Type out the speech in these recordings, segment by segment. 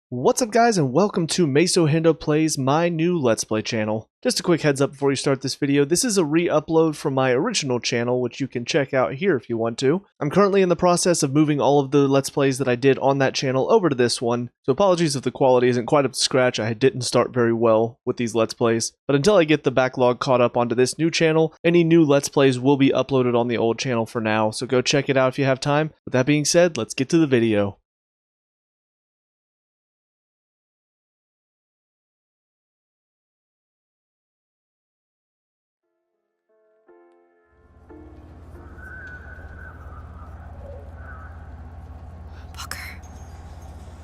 What's up guys, and welcome to Meso Hendo Plays, my new Let's Play channel. Just a quick heads up before you start this video, this is a re-upload from my original channel, which you can check out here if you want to. I'm currently in the process of moving all of the Let's Plays that I did on that channel over to this one, so apologies if the quality isn't quite up to scratch. I didn't start very well with these Let's Plays. But until I get the backlog caught up onto this new channel, any new Let's Plays will be uploaded on the old channel for now, so go check it out if you have time. With that being said, let's get to the video.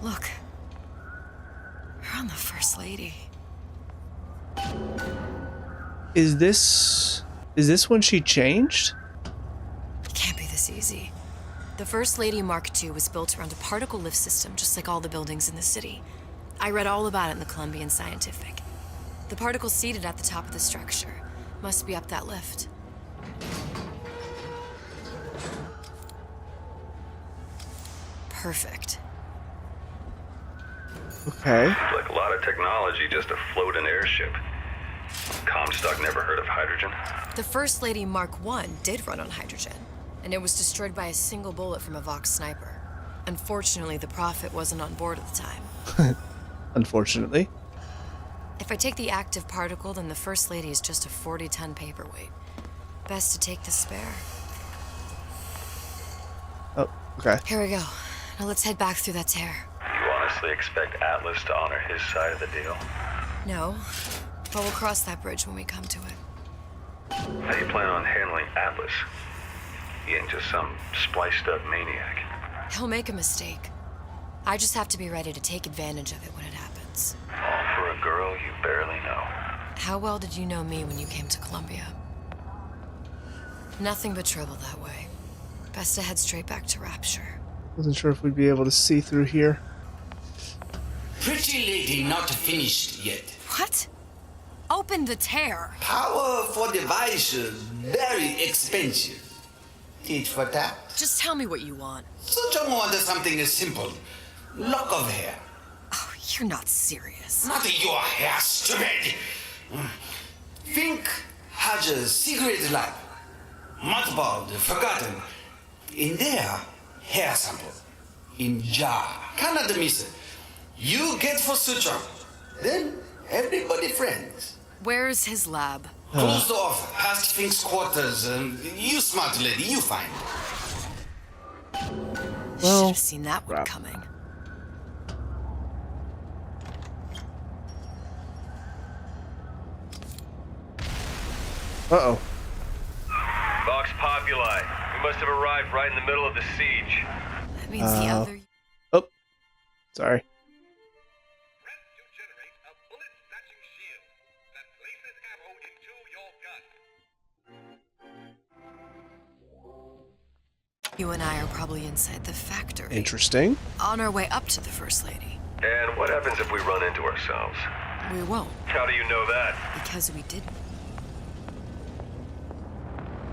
Look, we're on the First Lady. Is this when she changed? It can't be this easy. The First Lady Mark II was built around a particle lift system, just like all the buildings in the city. I read all about it in the Columbian Scientific. The particles seated at the top of the structure must be up that lift. Perfect. Okay. Like a lot of technology just to float an airship. Comstock never heard of hydrogen? The First Lady Mark I did run on hydrogen, and it was destroyed by a single bullet from a Vox sniper. Unfortunately, the Prophet wasn't on board at the time. Unfortunately. If I take the active particle, then the First Lady is just a 40-ton paperweight. Best to take the spare. Oh, okay. Here we go. Now let's head back through that tear. You honestly expect Atlas to honor his side of the deal? No, but we'll cross that bridge when we come to it. How do you plan on handling Atlas? He ain't just some spliced-up maniac. He'll make a mistake. I just have to be ready to take advantage of it when it happens. All for a girl you barely know. How well did you know me when you came to Columbia? Nothing but trouble that way. Best to head straight back to Rapture. Wasn't sure if we'd be able to see through here. Pretty lady not finished yet. What? Open the tear. Power for device very expensive. Tit for tat. Just tell me what you want. Suchong wanted something simple. Lock of hair. Oh, you're not serious. Not your hair, stupid. Fink has a secret lab. Mothballed, forgotten. In there, hair sample. In jar. Cannot miss it. You get for Suchong. Then everybody friends. Where's his lab? Closed off, past Fink's quarters. You smart lady, you find. Should Well, have seen that one crap. coming. Uh-oh. Vox Populi. We must have arrived right in the middle of the siege. That means the other... Oh. Sorry. You and I are probably inside the factory. Interesting. On our way up to the First Lady. And what happens if we run into ourselves? We won't, How do you know that? because we didn't.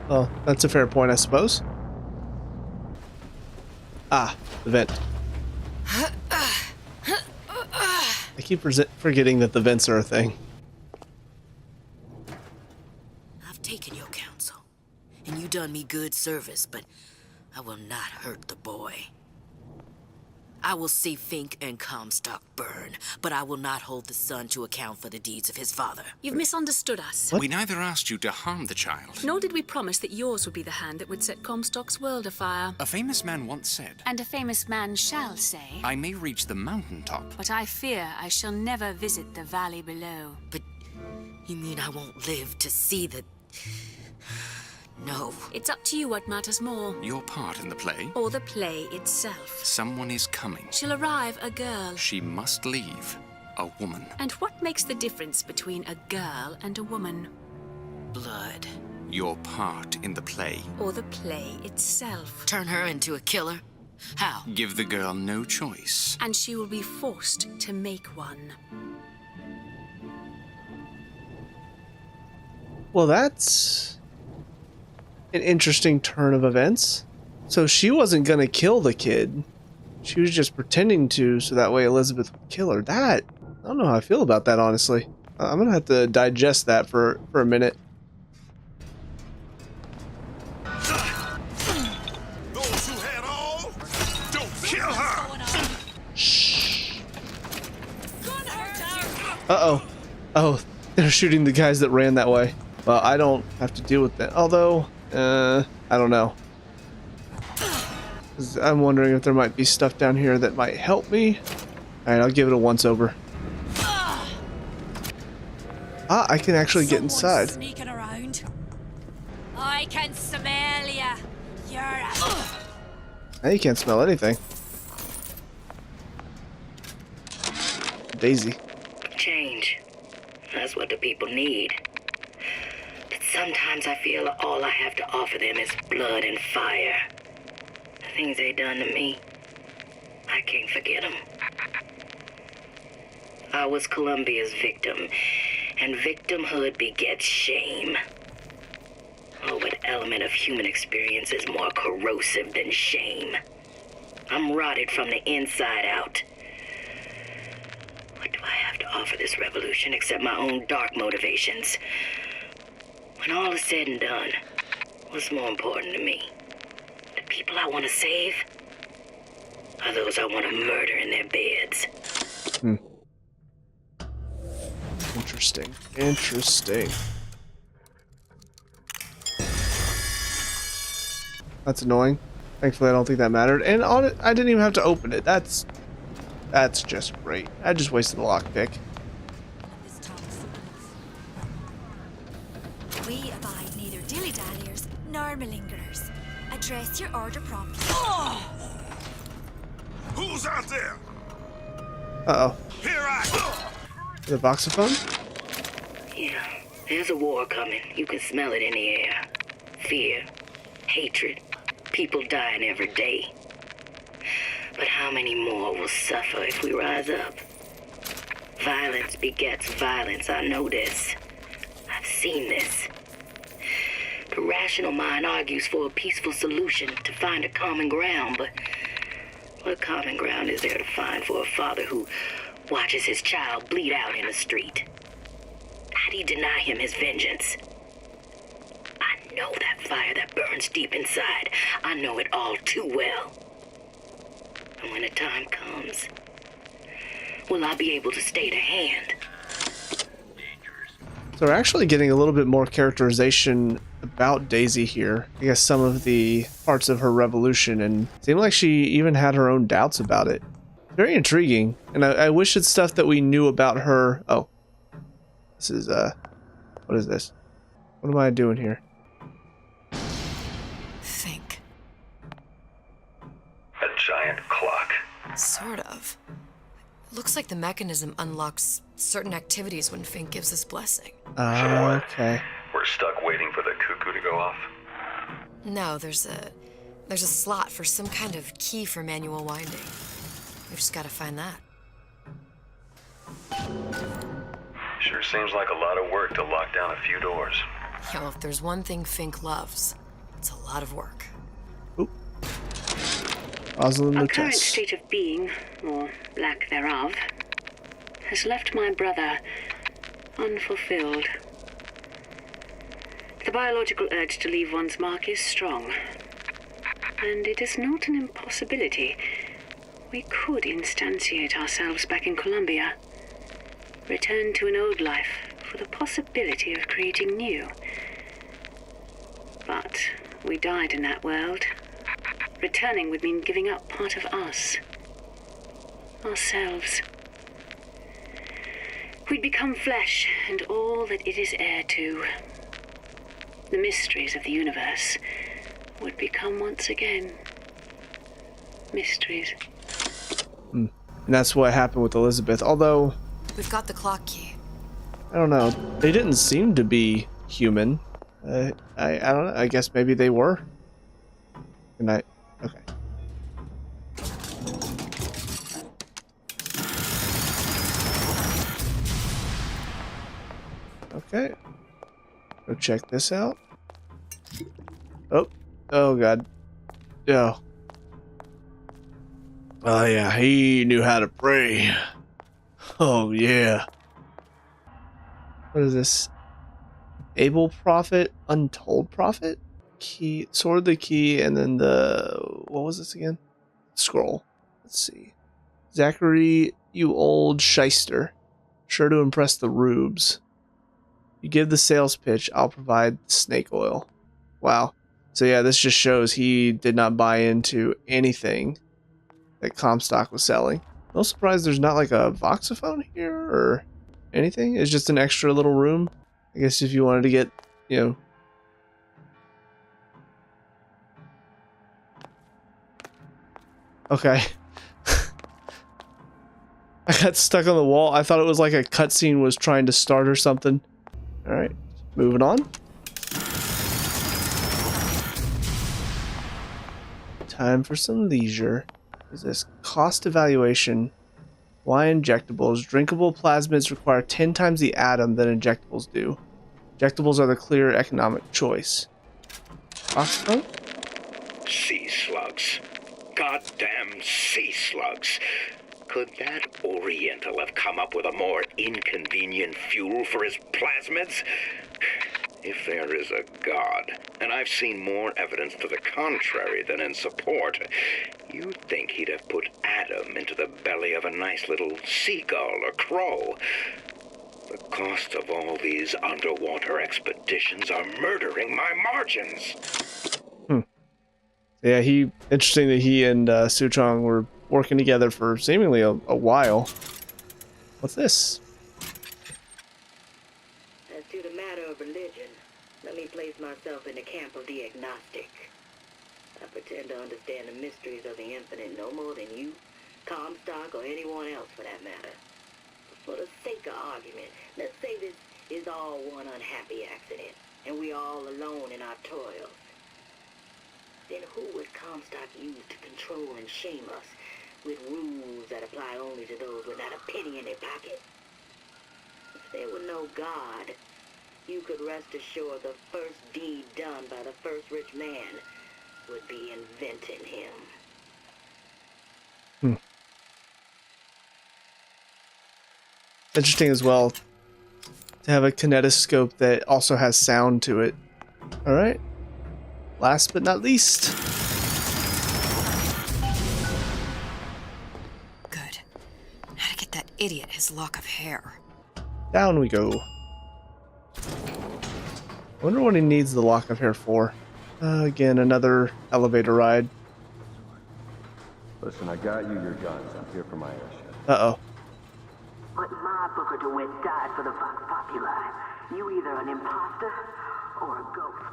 Well, that's a fair point, I suppose. Ah, the vent. I keep forgetting that the vents are a thing. I've taken your counsel, and you done me good service, but I will not hurt the boy. I will see Fink and Comstock burn, but I will not hold the son to account for the deeds of his father. You've misunderstood us. What? We neither asked you to harm the child. Nor did we promise that yours would be the hand that would set Comstock's world afire. A famous man once said, And a famous man shall say, I may reach the mountaintop. but I fear I shall never visit the valley below. But you mean I won't live to see the... No. It's up to you what matters more, Your part in the play. or the play itself. Someone is coming. She'll arrive a girl. She must leave. A woman. And what makes the difference between a girl and a woman? Blood. Your part in the play. Or the play itself? Turn her into a killer? How? Give the girl no choice. And she will be forced to make one. Well, that's an interesting turn of events. So she wasn't gonna kill the kid. she was just pretending to, so that way Elizabeth would kill her. That, I don't know how I feel about that, honestly. I'm gonna have to digest that for a minute. Those who had all, don't kill her. Shh. Uh-oh. Oh, they're shooting the guys that ran that way. Well, I don't have to deal with that. Although, I don't know. 'Cause I'm wondering if there might be stuff down here that might help me. Alright, I'll give it a once-over. Ah, I can actually get inside. Sneaking around. I can smell ya. You're a... Now you can't smell anything. Daisy. Change. That's what the people need. But sometimes I feel all I have to offer them is blood and fire. The things they done to me, I can't forget them. I was Columbia's victim, and victimhood begets shame. Oh, what element of human experience is more corrosive than shame? I'm rotted from the inside out. What do I have to offer this revolution except my own dark motivations? When all is said and done, what's more important to me? The people I want to save? Or those I want to murder in their beds? Interesting. Interesting. That's annoying. Thankfully, I don't think that mattered. And on it, I didn't even have to open it. That's just great. I just wasted a lockpick. We abide neither dilly-dalliers nor malingerers. Address your order promptly. Who's out there? Uh-oh. Here I The voxophone? Yeah, there's a war coming. You can smell it in the air. Fear, hatred, people dying every day. But how many more will suffer if we rise up? Violence begets violence, I know this. I've seen this. The rational mind argues for a peaceful solution to find a common ground, but what common ground is there to find for a father who watches his child bleed out in the street? How do you deny him his vengeance? I know that fire that burns deep inside. I know it all too well. And when the time comes, will I be able to stay the hand? So we're actually getting a little bit more characterization about Daisy here. I guess some of the parts of her revolution, and it seemed like she even had her own doubts about it. Very intriguing, and I wish it's stuff that we knew about her. Oh, this is what is this? What am I doing here? Think. A giant clock. Sort of. Looks like the mechanism unlocks certain activities when Fink gives his blessing. Okay. We're stuck waiting for the cuckoo to go off. No, there's a slot for some kind of key for manual winding. We've just got to find that. Sure seems like a lot of work to lock down a few doors. You know, if there's one thing Fink loves, it's a lot of work. Oop. Rosalind Our current Lutece. state of being, or lack thereof, has left my brother unfulfilled. The biological urge to leave one's mark is strong, and it is not an impossibility. We could instantiate ourselves back in Columbia, return to an old life for the possibility of creating new. But we died in that world. Returning would mean giving up part of us. Ourselves. We'd become flesh and all that it is heir to. The mysteries of the universe would become once again mysteries. And that's what happened with Elizabeth, although We've got the clock key. I don't know, they didn't seem to be human. I don't know, I guess maybe they were. Good night. Okay. Okay. Go check this out. Oh. Oh god. Oh. Oh yeah, he knew how to pray. Oh yeah. What is this? Able Prophet, Untold Prophet? Key, Sword the Key, and then the... What was this again? Scroll. Let's see. Zachary, you old shyster. Sure to impress the rubes. You give the sales pitch, I'll provide snake oil. Wow. So yeah, this just shows he did not buy into anything that Comstock was selling. No surprise there's not like a voxophone here or anything. It's just an extra little room. I guess if you wanted to get, you know... Okay. I got stuck on the wall. I thought it was like a cutscene was trying to start or something. Alright, moving on. Time for some leisure. What is this? Cost evaluation. Why injectables? Drinkable plasmids require 10 times the atom than injectables do. Injectables are the clear economic choice. Oxford? Sea slugs. Goddamn sea slugs. Could that Oriental have come up with a more inconvenient fuel for his plasmids? If there is a God, and I've seen more evidence to the contrary than in support, you'd think he'd have put Adam into the belly of a nice little seagull or crow. The cost of all these underwater expeditions are murdering my margins. Yeah, interesting that he and Suchong were working together for seemingly a while. What's this? As to the matter of religion, let me place myself in the camp of the agnostic. I pretend to understand the mysteries of the infinite no more than you, Comstock, or anyone else for that matter. For the sake of argument, let's say this is all one unhappy accident, and we're all alone in our toils. Then who would Comstock use to control and shame us with rules that apply only to those with not a penny in their pocket? If there were no God, you could rest assured the first deed done by the first rich man would be inventing him. Interesting as well to have a kinetoscope that also has sound to it. Alright. Last but not least. Good. How to get that idiot his lock of hair. Down we go. Wonder what he needs the lock of hair for. Again, another elevator ride. Listen, I got you your guns. I'm here for my airship. Uh-oh. But my Booker DeWitt died for the Vox Populi. You either an imposter or a ghost.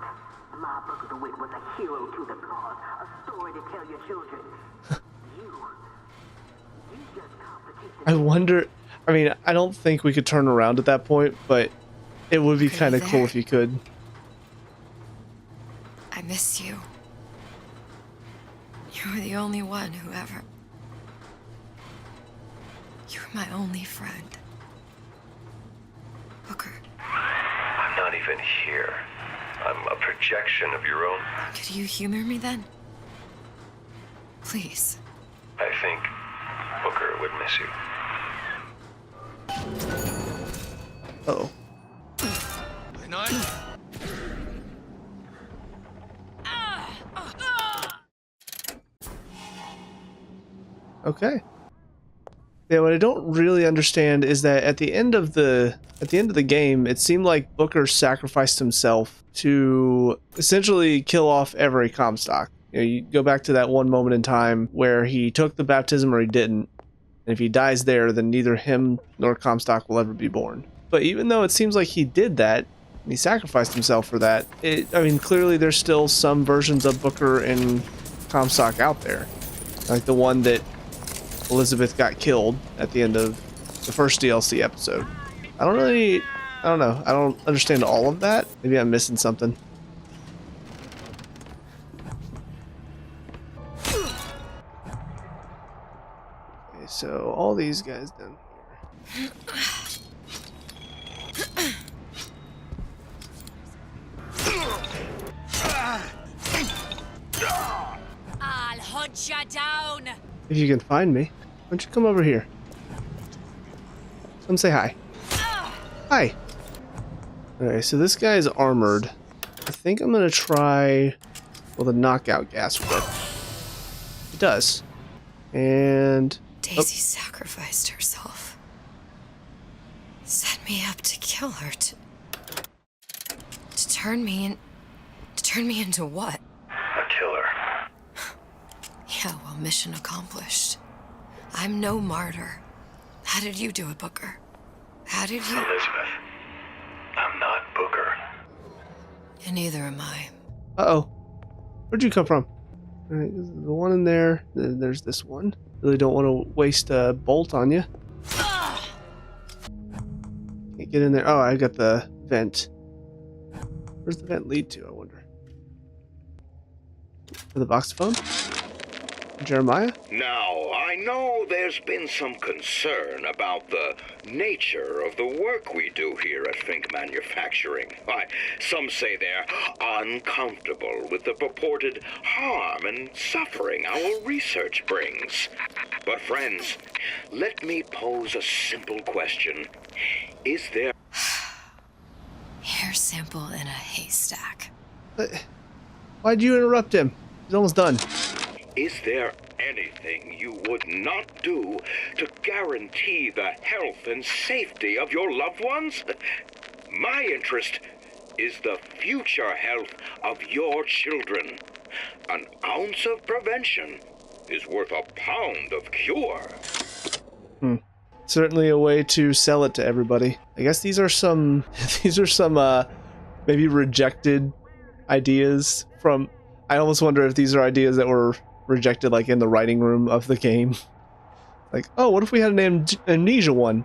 My Booker DeWitt was a hero to the cause, a story to tell your children. You just competition. I wonder... I mean, I don't think we could turn around at that point, but it would be kind of cool if you could. I miss you. You were the only one who ever... You were my only friend. Booker. I'm not even here. I'm a projection of your own. Could you humor me then? Please. I think Booker would miss you. Uh-oh. Okay. Yeah, what I don't really understand is that at the end of the game, it seemed like Booker sacrificed himself to essentially kill off every Comstock. You know, you go back to that one moment in time where he took the baptism or he didn't. And if he dies there, then neither him nor Comstock will ever be born. But even though it seems like he did that, and he sacrificed himself for that, I mean, clearly there's still some versions of Booker and Comstock out there. Like the one that Elizabeth got killed at the end of the first DLC episode. I don't know. I don't understand all of that. Maybe I'm missing something. Okay, so all these guys down here. I'll hunt ya down. If you can find me. Why don't you come over here? Come say hi. Hi. Okay, so this guy is armored. I think I'm gonna try with a knockout gas whip. It does. And Daisy sacrificed herself. Set me up to kill her. To turn me into what? A killer. Yeah, well, mission accomplished. I'm no martyr. How did you do it, Booker? How did you... Elizabeth, I'm not Booker. And neither am I. uh-oh. Where'd you come from? Alright, the one in there. There's this one. Really don't want to waste a bolt on you. Can't get in there. Oh, I got the vent. Where's the vent lead to, I wonder? For the voxophone? Jeremiah? Now, I know there's been some concern about the nature of the work we do here at Fink Manufacturing. Why, some say they're uncomfortable with the purported harm and suffering our research brings. But friends, let me pose a simple question. Is there... Hair sample in a haystack. Why'd you interrupt him? He's almost done. Is there anything you would not do to guarantee the health and safety of your loved ones? My interest is the future health of your children. An ounce of prevention is worth a pound of cure. Certainly a way to sell it to everybody. I guess these are some maybe rejected ideas from... I almost wonder if these are ideas that were rejected like in the writing room of the game. Like, oh, what if we had an amnesia one?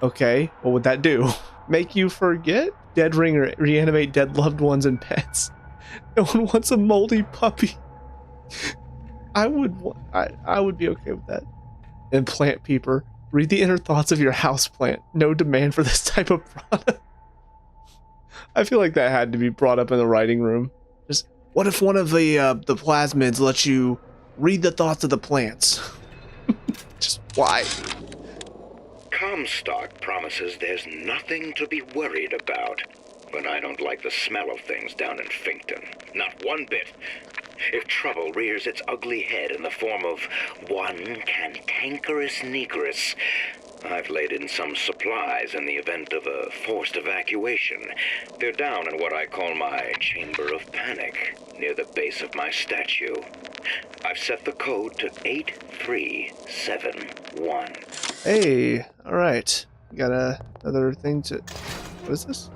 Okay, what would that do? Make you forget? Dead ring or reanimate dead loved ones and pets. No one wants a moldy puppy. I would be okay with that. And plant peeper. Read the inner thoughts of your house plant. No demand for this type of product. I feel like that had to be brought up in the writing room. Just, what if one of the plasmids lets you read the thoughts of the plants? Just why? Comstock promises there's nothing to be worried about. But I don't like the smell of things down in Finkton. Not one bit. If trouble rears its ugly head in the form of one cantankerous negress, I've laid in some supplies in the event of a forced evacuation. They're down in what I call my chamber of panic, near the base of my statue. I've set the code to 8371. Hey, alright. Got another thing to... What is this?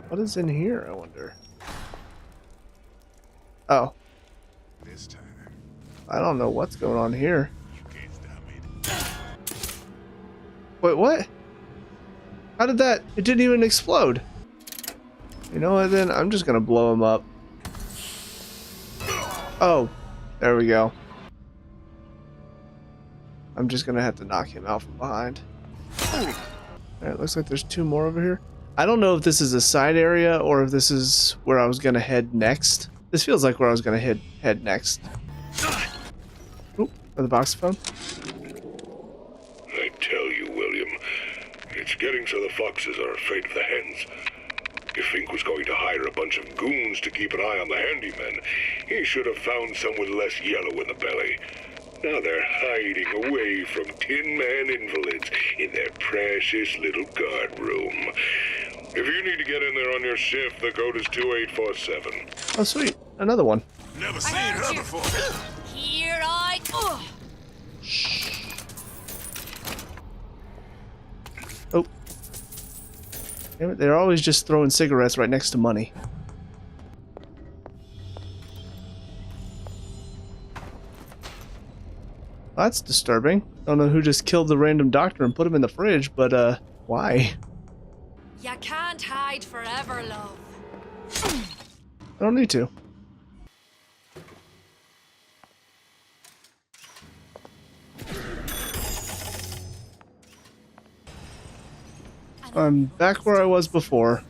What is in here, I wonder? Oh. This time, I don't know what's going on here. you can't stop me. Wait, what? How did that... It didn't even explode. You know what, then? I'm just gonna blow him up. Oh. There we go. I'm just gonna have to knock him out from behind. Alright, looks like there's two more over here. I don't know if this is a side area or if this is where I was gonna head next. This feels like where I was gonna head next. Oop, for the voxophone. I tell you, William, it's getting so the foxes are afraid of the hens. If Fink was going to hire a bunch of goons to keep an eye on the handymen, he should have found some with less yellow in the belly. Now they're hiding away from Tin Man invalids in their precious little guard room. If you need to get in there on your shift, the code is 2847. Oh, sweet. Another one. Never seen her before. Here I go. Oh. Damn it, they're always just throwing cigarettes right next to money. Well, that's disturbing. I don't know who just killed the random doctor and put him in the fridge, but, why? You can't hide forever, love. I don't need to. I'm back where I was before,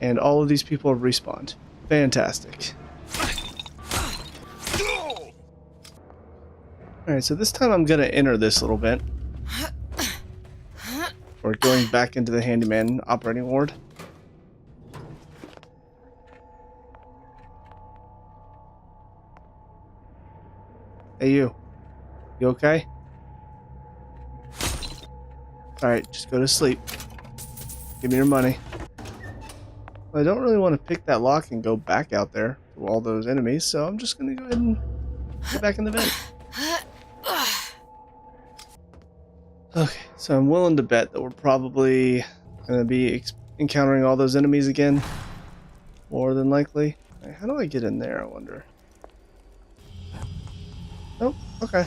and all of these people have respawned. Fantastic. Alright, so this time I'm gonna enter this little vent. Or going back into the handyman operating ward. Hey you. You okay? Alright, just go to sleep. Give me your money. Well, I don't really want to pick that lock and go back out there to all those enemies, so I'm just gonna go ahead and get back in the vent. Okay, so I'm willing to bet that we're probably gonna be encountering all those enemies again. More than likely. Right, how do I get in there, I wonder? Oh, okay.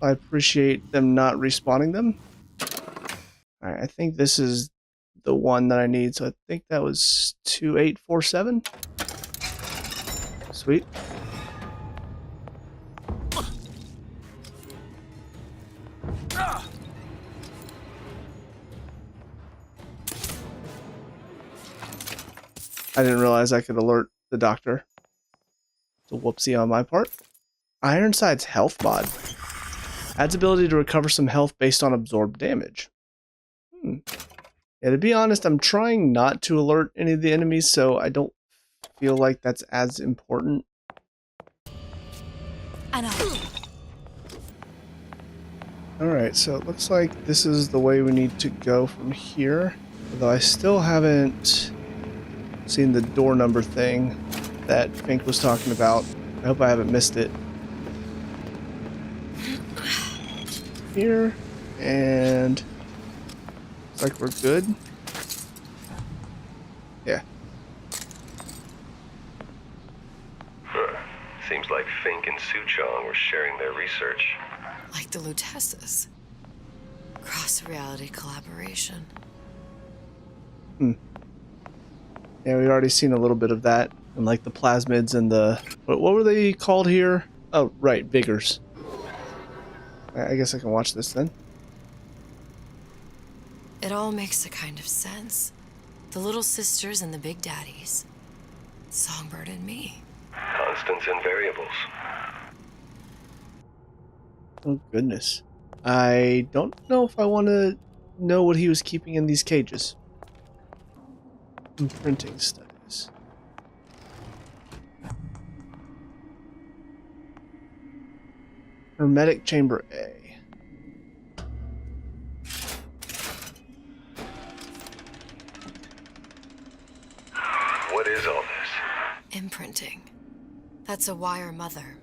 I appreciate them not respawning them. Alright, I think this is the one that I need, so I think that was 2847. Sweet. I didn't realize I could alert the doctor. It's a whoopsie on my part. Ironside's health mod. Adds ability to recover some health based on absorbed damage. Yeah, to be honest, I'm trying not to alert any of the enemies, so I don't feel like that's as important. Alright, so it looks like this is the way we need to go from here. Although I still haven't seen the door number thing that Fink was talking about. I hope I haven't missed it. Here, and looks like we're good. Yeah. Seems like Fink and Suchong were sharing their research. Like the Luteces. Cross-reality collaboration. Yeah, we've already seen a little bit of that. And like the plasmids and the... What were they called here? Oh, right, Vigors. I guess I can watch this then. It all makes a kind of sense. The little sisters and the big daddies. Songbird and me. Constants and variables. Oh, goodness. I don't know if I want to know what he was keeping in these cages. Imprinting studies. Hermetic chamber A. What is all this? Imprinting. That's a wire mother.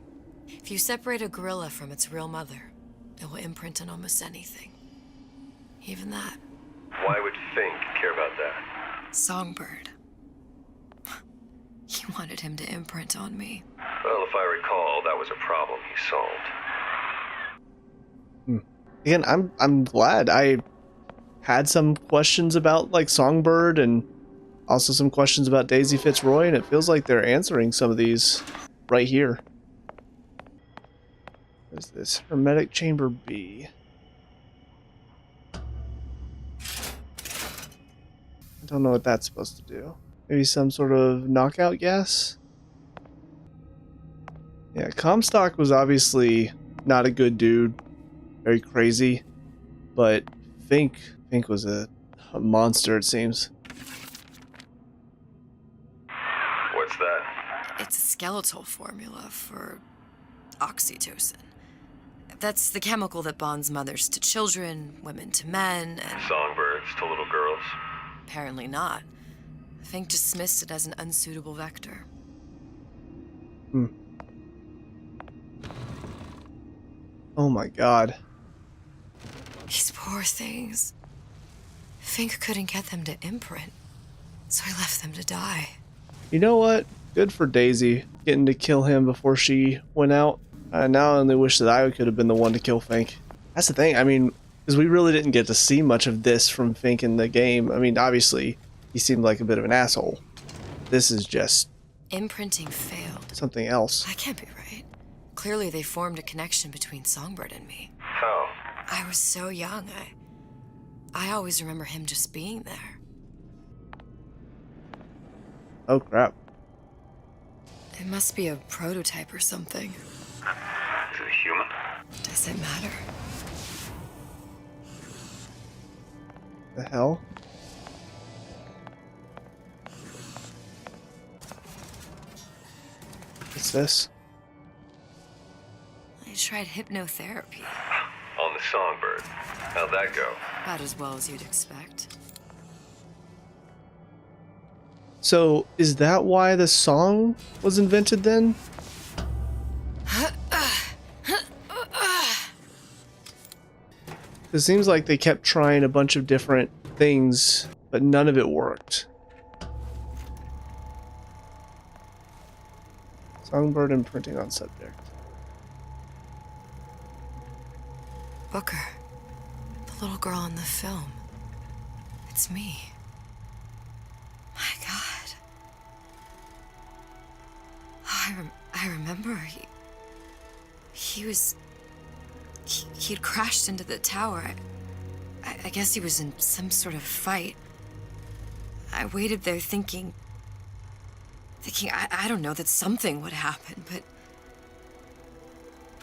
If you separate a gorilla from its real mother, it will imprint on almost anything. Even that. Why would Fink care about that? Songbird. He wanted him to imprint on me. Well, if I recall, that was a problem he solved. Again, I'm glad. I had some questions about like Songbird and also some questions about Daisy Fitzroy, and it feels like they're answering some of these right here. What is this? Hermetic chamber B. I don't know what that's supposed to do. Maybe some sort of knockout gas? Yeah, Comstock was obviously not a good dude. Very crazy. But Fink was a monster, it seems. What's that? It's a skeletal formula for oxytocin. That's the chemical that bonds mothers to children, women to men, and... Songbirds to little girls? Apparently not. Fink dismissed it as an unsuitable vector. Oh my god. These poor things. Fink couldn't get them to imprint, so he left them to die. You know what? Good for Daisy getting to kill him before she went out. Now I only wish that I could have been the one to kill Fink. That's the thing, I mean, because we really didn't get to see much of this from Fink in the game. I mean, obviously, he seemed like a bit of an asshole. This is just... Imprinting failed. something else. That can't be right. Clearly they formed a connection between Songbird and me. How? I was so young, I always remember him just being there. Oh crap. It must be a prototype or something. Is it a human? Does it matter? The hell? What's this? I tried hypnotherapy. On the Songbird. How'd that go? About as well as you'd expect. So, is that why the song was invented then? It seems like they kept trying a bunch of different things, but none of it worked. Songbird imprinting on subject. Booker. The little girl in the film. It's me. My God. Oh, I remember he'd crashed into the tower. I guess he was in some sort of fight. I waited there thinking I don't know, that something would happen, but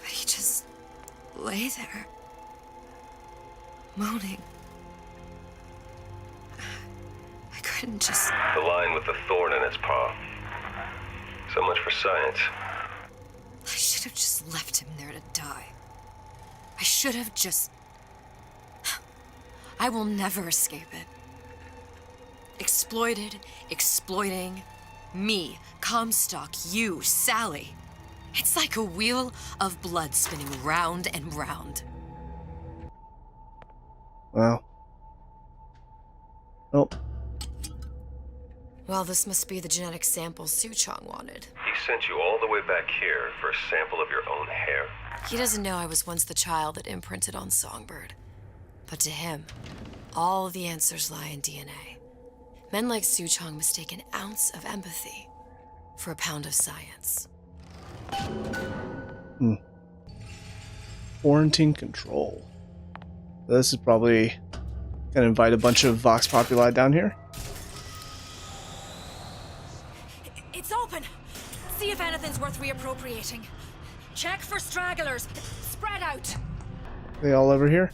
he just lay there, moaning. I couldn't just... The lion with the thorn in its paw. So much for science. I should have just left him there to die. I should have just... I will never escape it. Exploited, exploiting, me, Comstock, you, Sally. It's like a wheel of blood spinning round and round. Wow. Oh. Well, this must be the genetic sample Suchong wanted. He sent you all the way back here for a sample of your own hair? He doesn't know I was once the child that imprinted on Songbird. But to him, all the answers lie in DNA. Men like Suchong mistake an ounce of empathy for a pound of science. Quarantine control. This is probably gonna invite a bunch of Vox Populi down here. It's open. See if anything's worth reappropriating. Check for stragglers. Spread out. They all over here?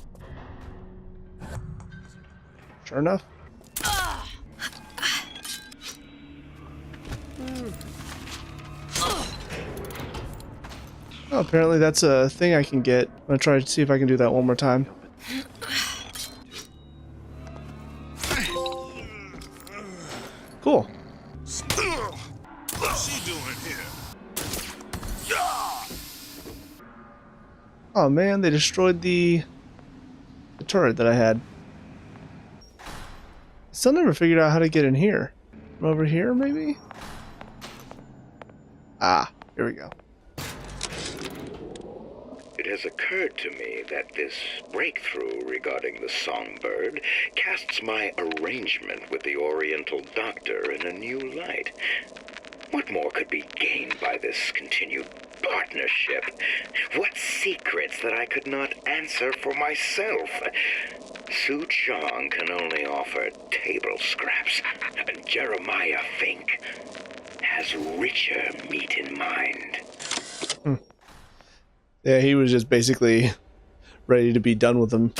Sure enough. Oh, apparently that's a thing I can get. I'm gonna try to see if I can do that one more time. Cool. What's she doing here? Oh man, they destroyed the turret that I had. Still never figured out how to get in here. From over here, maybe? Ah, here we go. It has occurred to me that this breakthrough regarding the Songbird casts my arrangement with the Oriental Doctor in a new light. What more could be gained by this continued partnership? What secrets that I could not answer for myself? Suchong can only offer table scraps, and Jeremiah Fink has richer meat in mind. Yeah, he was just basically ready to be done with them.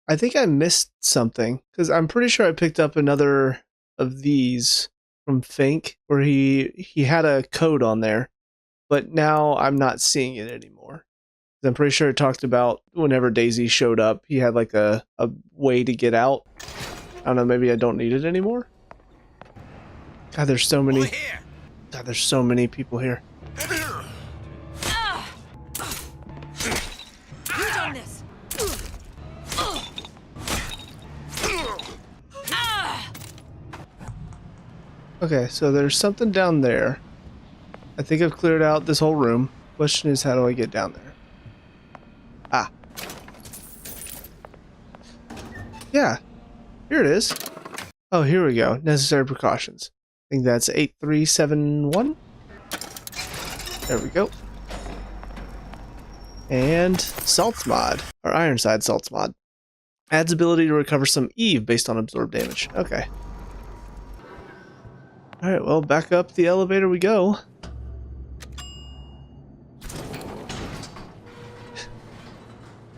I think I missed something, because I'm pretty sure I picked up another of these from Fink, where he had a code on there, but now I'm not seeing it anymore. I'm pretty sure it talked about whenever Daisy showed up, he had like a way to get out. I don't know, maybe I don't need it anymore? God, there's so many. God, there's so many people here. Who's done this? Okay, so there's something down there. I think I've cleared out this whole room. Question is, how do I get down there? Ah. Yeah. Here it is. Oh, here we go. Necessary precautions. I think that's 8371. There we go. And salts mod, or Ironside salts mod. Adds ability to recover some Eve based on absorbed damage. Okay. Alright, well, back up the elevator we go.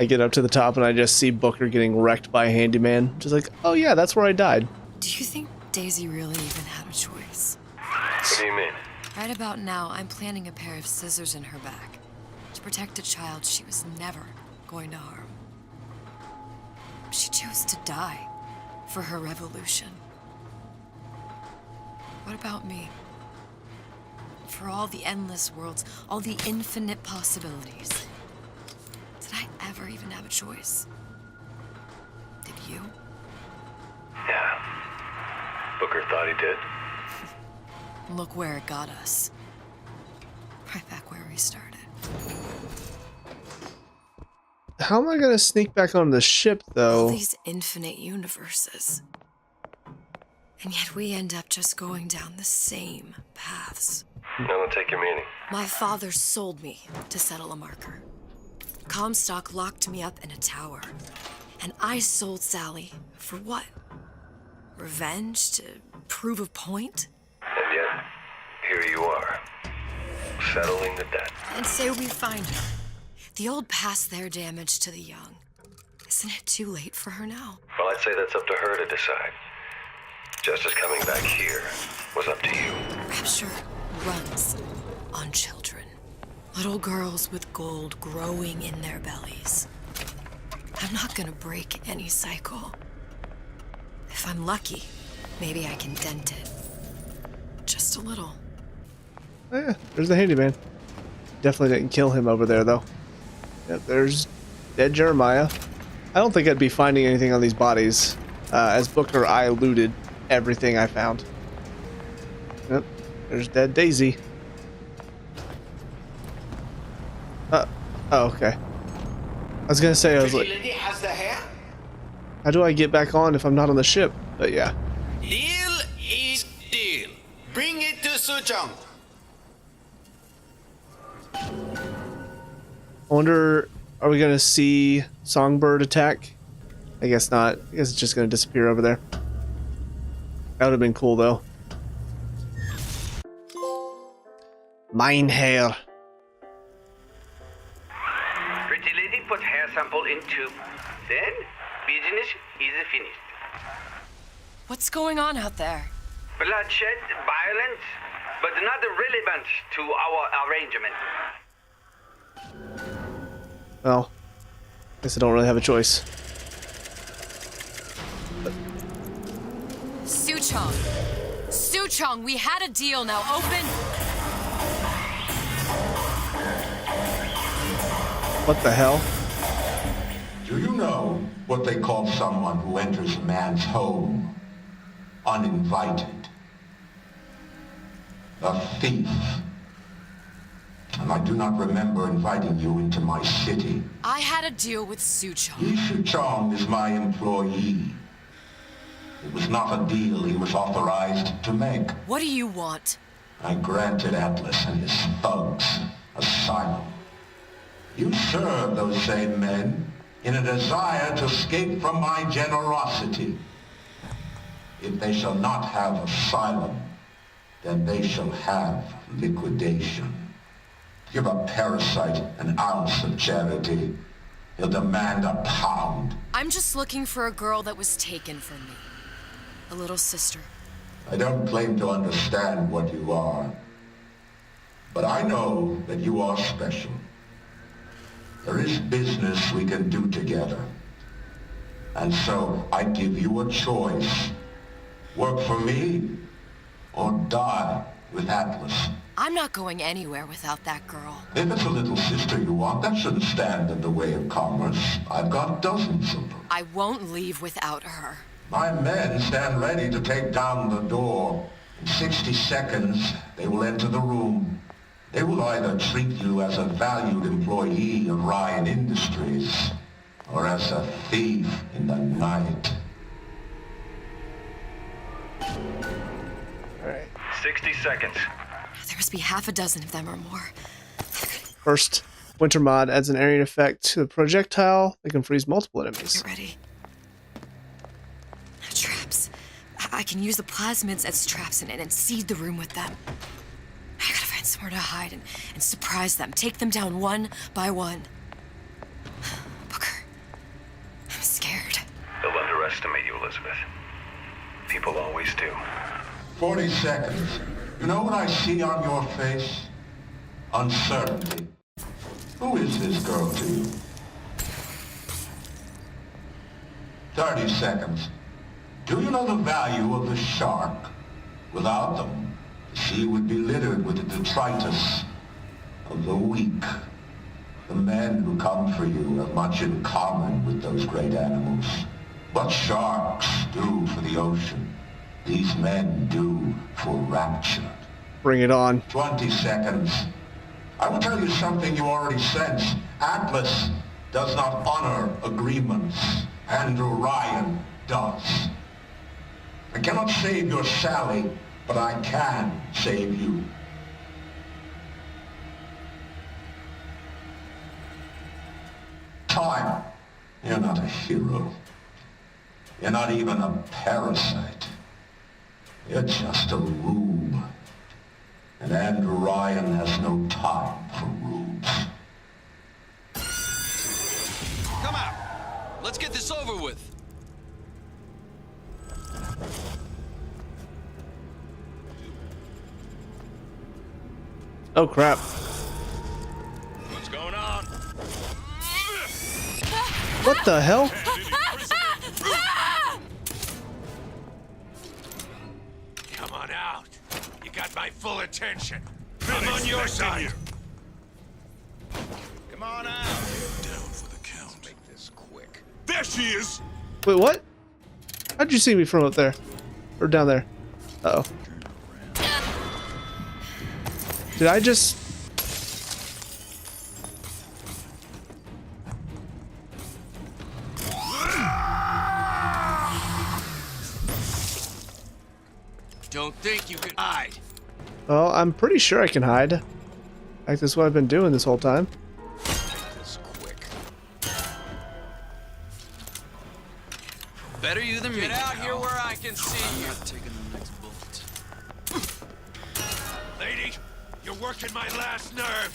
I get up to the top and I just see Booker getting wrecked by a handyman. Just like, oh yeah, that's where I died. Do you think Daisy really even had a choice? What do you mean? Right about now, I'm planting a pair of scissors in her back to protect a child she was never going to harm. She chose to die for her revolution. What about me? For all the endless worlds, all the infinite possibilities. Did I ever even have a choice? Did you? Yeah. Booker thought he did. Look where it got us. Right back where we started. How am I gonna sneak back on the ship, though? All these infinite universes. And yet we end up just going down the same paths. I don't take your meaning. My father sold me to settle a marker. Comstock locked me up in a tower. And I sold Sally for what? Revenge? To prove a point? And yet, here you are, settling the debt. And say we find her. The old past their damage to the young. Isn't it too late for her now? Well, I'd say that's up to her to decide. Justice coming back here was up to you. Rapture runs on children. Little girls with gold growing in their bellies. I'm not gonna break any cycle. If I'm lucky, maybe I can dent it. Just a little. Oh, yeah, there's the handyman. Definitely didn't kill him over there, though. Yep, there's dead Jeremiah. I don't think I'd be finding anything on these bodies. As Booker, I looted everything I found. Yep, there's dead Daisy. Oh, okay. I was gonna say, I was like, Lady has the hair. how do I get back on if I'm not on the ship? But yeah. Deal is deal. Bring it to Suchong. I wonder, are we gonna see Songbird attack? I guess not. I guess it's just gonna disappear over there. That would have been cool, though. Mine hair. Pretty lady put hair sample in tube. Then, business is finished. What's going on out there? Bloodshed, violence, but not relevant to our arrangement. Well, guess I don't really have a choice. Suchong! Suchong, we had a deal, now open! What the hell? Do you know what they call someone who enters a man's home uninvited? A thief. And I do not remember inviting you into my city. I had a deal with Suchong. Suchong is my employee. It was not a deal he was authorized to make. What do you want? I granted Atlas and his thugs asylum. You serve those same men in a desire to escape from my generosity. If they shall not have asylum, then they shall have liquidation. Give a parasite an ounce of charity, he'll demand a pound. I'm just looking for a girl that was taken from me. A little sister. I don't claim to understand what you are, but I know that you are special. There is business we can do together. And so I give you a choice. Work for me, or die with Atlas. I'm not going anywhere without that girl. If it's a little sister you want, that shouldn't stand in the way of commerce. I've got dozens of them. I won't leave without her. My men stand ready to take down the door. In 60 seconds, they will enter the room. They will either treat you as a valued employee of Ryan Industries, or as a thief in the night. 60 seconds. There must be half a dozen of them or more. First, Winter Mod adds an area effect to the projectile that can freeze multiple enemies. Get ready. Traps. I can use the plasmids as traps and seed the room with them. I gotta find somewhere to hide and surprise them. Take them down one by one. Booker, underestimate you, Elizabeth. People always do. 40 seconds. You know what I see on your face? Uncertainty. Who is this girl to you? 30 seconds. Do you know the value of the shark? Without them, the sea would be littered with the detritus of the weak. The men who come for you have much in common with those great animals. What sharks do for the ocean, these men do for rapture. Bring it on. 20 seconds. I will tell you something you already sense. Atlas does not honor agreements. Andrew Ryan does. I cannot save your Sally, but I can save you. Time. You're not a hero. You're not even a parasite. You're just a rube. And Andrew Ryan has no time for rubes. Come out. Let's get this over with. Oh crap. What's going on? What the hell? Come on out. You got my full attention. I'm on your side. Come on out. Down for the count. Let's make this quick. There she is. Wait, what? How'd you see me from up there? Or down there? Uh-oh. Did I just... Don't think you can hide. Well, I'm pretty sure I can hide. Like, this is what I've been doing this whole time. This quick. Better you than me. Get out here where I can see you. I'm not taking the next bullet. Lady, you're working my last nerve.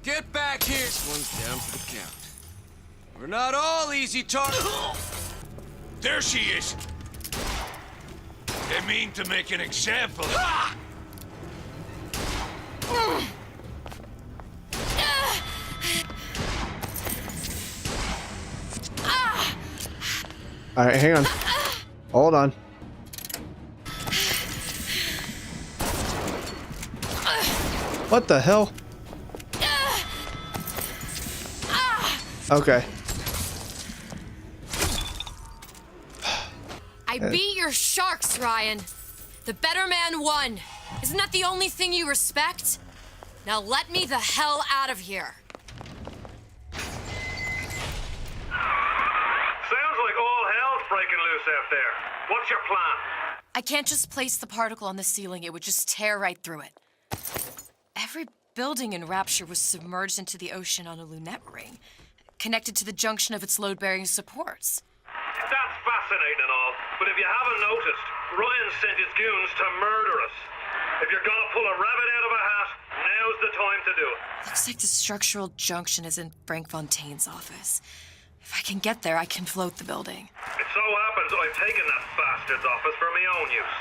Get back here. This one's down for the count. We're not all easy targets. There she is. They mean to make an example of me. Alright, hang on. Hold on. What the hell? Okay. I beat your sharks, Ryan. The better man won. Isn't that the only thing you respect? Now let me the hell out of here. Sounds like all hell's breaking loose out there. What's your plan? I can't just place the particle on the ceiling. It would just tear right through it. Every building in Rapture was submerged into the ocean on a lunette ring, connected to the junction of its load-bearing supports. That's fascinating and all, but if you haven't noticed, Ryan sent his goons to murder us. If you're gonna pull a rabbit out of a hat, now's the time to do it. Looks like the structural junction is in Frank Fontaine's office. If I can get there, I can float the building. It so happens I've taken that bastard's office for my own use.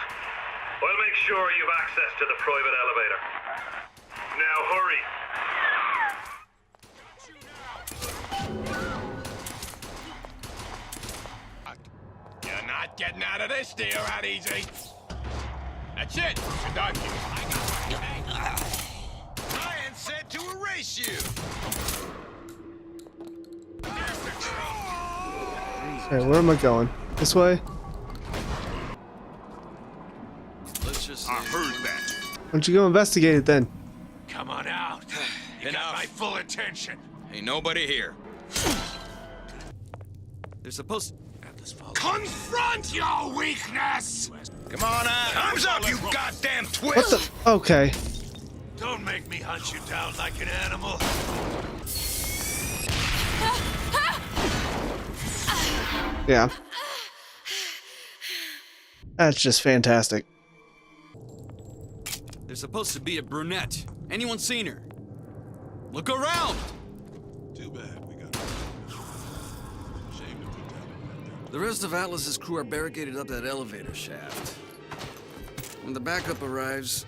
I'll make sure you've access to the private elevator. Now hurry. You're not getting out of this deal that easy. That's it. You're done. Ryan said to erase you. Okay, where am I going? This way? Let's just I heard that. Why don't you go investigate it then? Come on out. You got my full attention. Ain't nobody here. They're supposed to... Confront your weakness! Come on out! Time's up, you goddamn twit! What the? Okay. Don't make me hunt you down like an animal. Yeah. That's just fantastic. There's supposed to be a brunette. Anyone seen her? Look around! Too bad we got The rest of Atlas's crew are barricaded up that elevator shaft. When the backup arrives,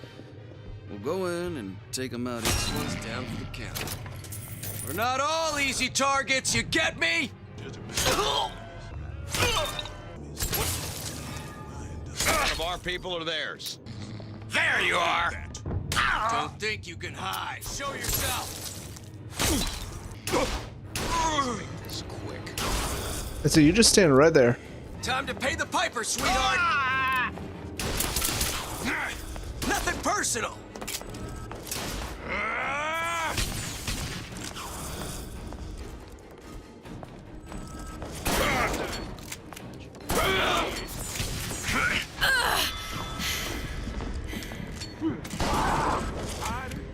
we'll go in and take them out. Each one's down for the count. We're not all easy targets, you get me? Of our people or theirs? There you are! Don't think you can hide. Show yourself. This quick. So you just stand right there. Time to pay the piper, sweetheart. Nothing personal.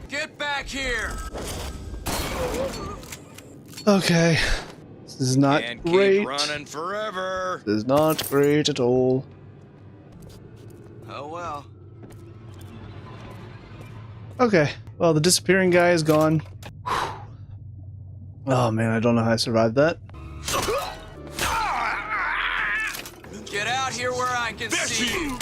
Get back here. Okay. This is not Can't great. keep running forever. This is not great at all. Oh well. Okay. Well, the disappearing guy is gone. Oh man, I don't know how I survived that. Get out here where I can see you.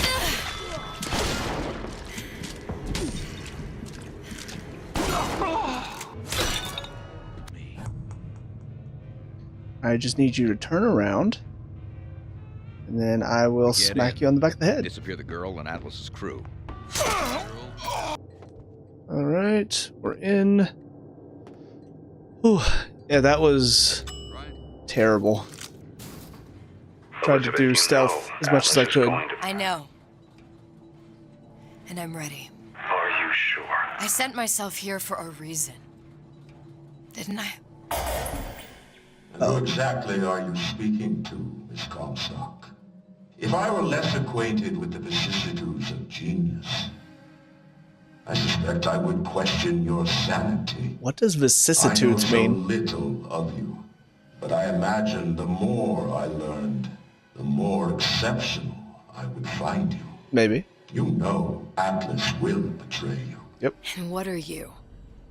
I just need you to turn around, and then I will smack you on the back of the head. Disappear the girl and Atlas's crew. Alright, we're in. Whew. Yeah, that was terrible. Tried to do stealth as much as I could. I know. And I'm ready. Are you sure? I sent myself here for a reason. Didn't I? Who exactly are you speaking to, Miss Comstock? If I were less acquainted with the vicissitudes of genius, I suspect I would question your sanity. What does vicissitudes I know mean? so little of you, but I imagine the more I learned, the more exceptional I would find you. Maybe. You know Atlas will betray you. Yep. And what are you?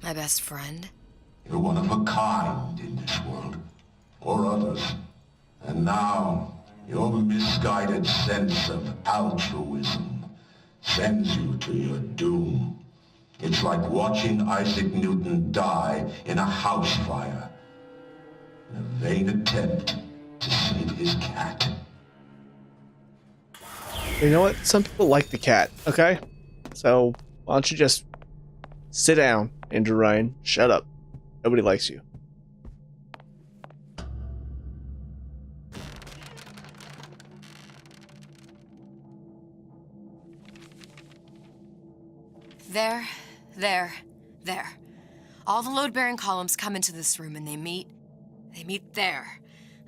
My best friend? You're one of a kind in this world, or others. And now, your misguided sense of altruism sends you to your doom. It's like watching Isaac Newton die in a house fire, in a vain attempt to save his cat. You know what? Some people like the cat, okay? So, why don't you just sit down, Andrew Ryan? Shut up. Nobody likes you. There. All the load-bearing columns come into this room and they meet there.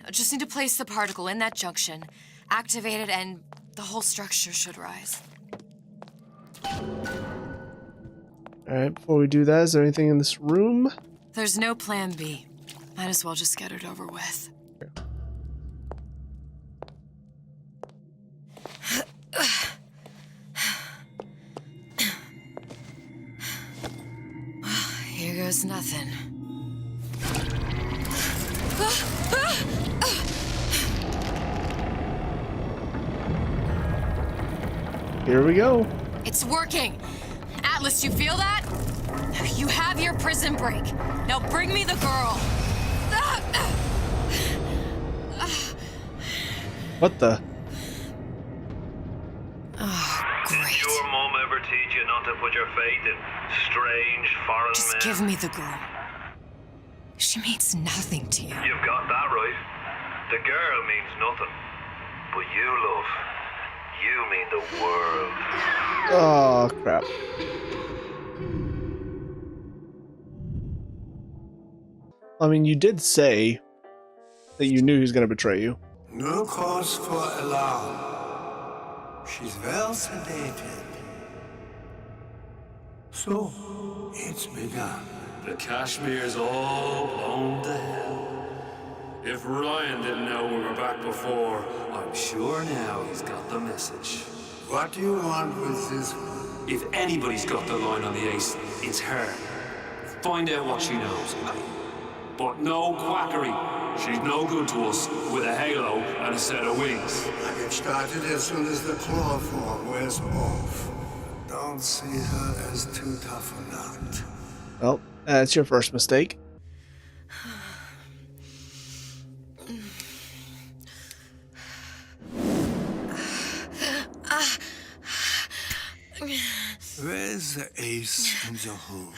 I just need to place the particle in that junction, activate it, and the whole structure should rise. Alright, before we do that, is there anything in this room? There's no plan B. Might as well just get it over with. Here goes nothing. Here we go. It's working! Atlas, you feel that? You have your prison break. Now bring me the girl. What the? Oh, great. Did your mom ever teach you not to put your faith in strange foreign Just men? give me the girl. She means nothing to you. You've got that right. The girl means nothing. But you, love, you mean the world. Oh, crap. I mean, you did say that you knew he was going to betray you. No cause for alarm. She's well sedated. So, it's begun. The Kashmir's all blown to hell. If Ryan didn't know we were back before, I'm sure now he's got the message. What do you want with this? If anybody's got the line on the ace, it's her. Find out what she knows. but no quackery. She's no good to us with a halo and a set of wings. I get started as soon as the claw form wears off. Don't see her as too tough a nut. Well, that's your first mistake. Where's the ace in the hole?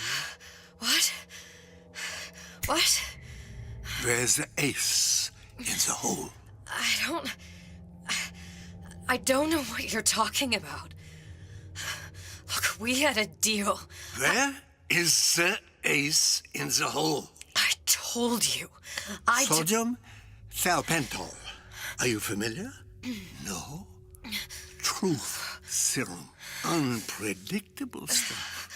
What? What? Where's the ace in the hole? I don't know what you're talking about. Look, we had a deal. Where is the ace in the hole? I told you. Sodium thiopental. Are you familiar? No? Truth serum. Unpredictable stuff.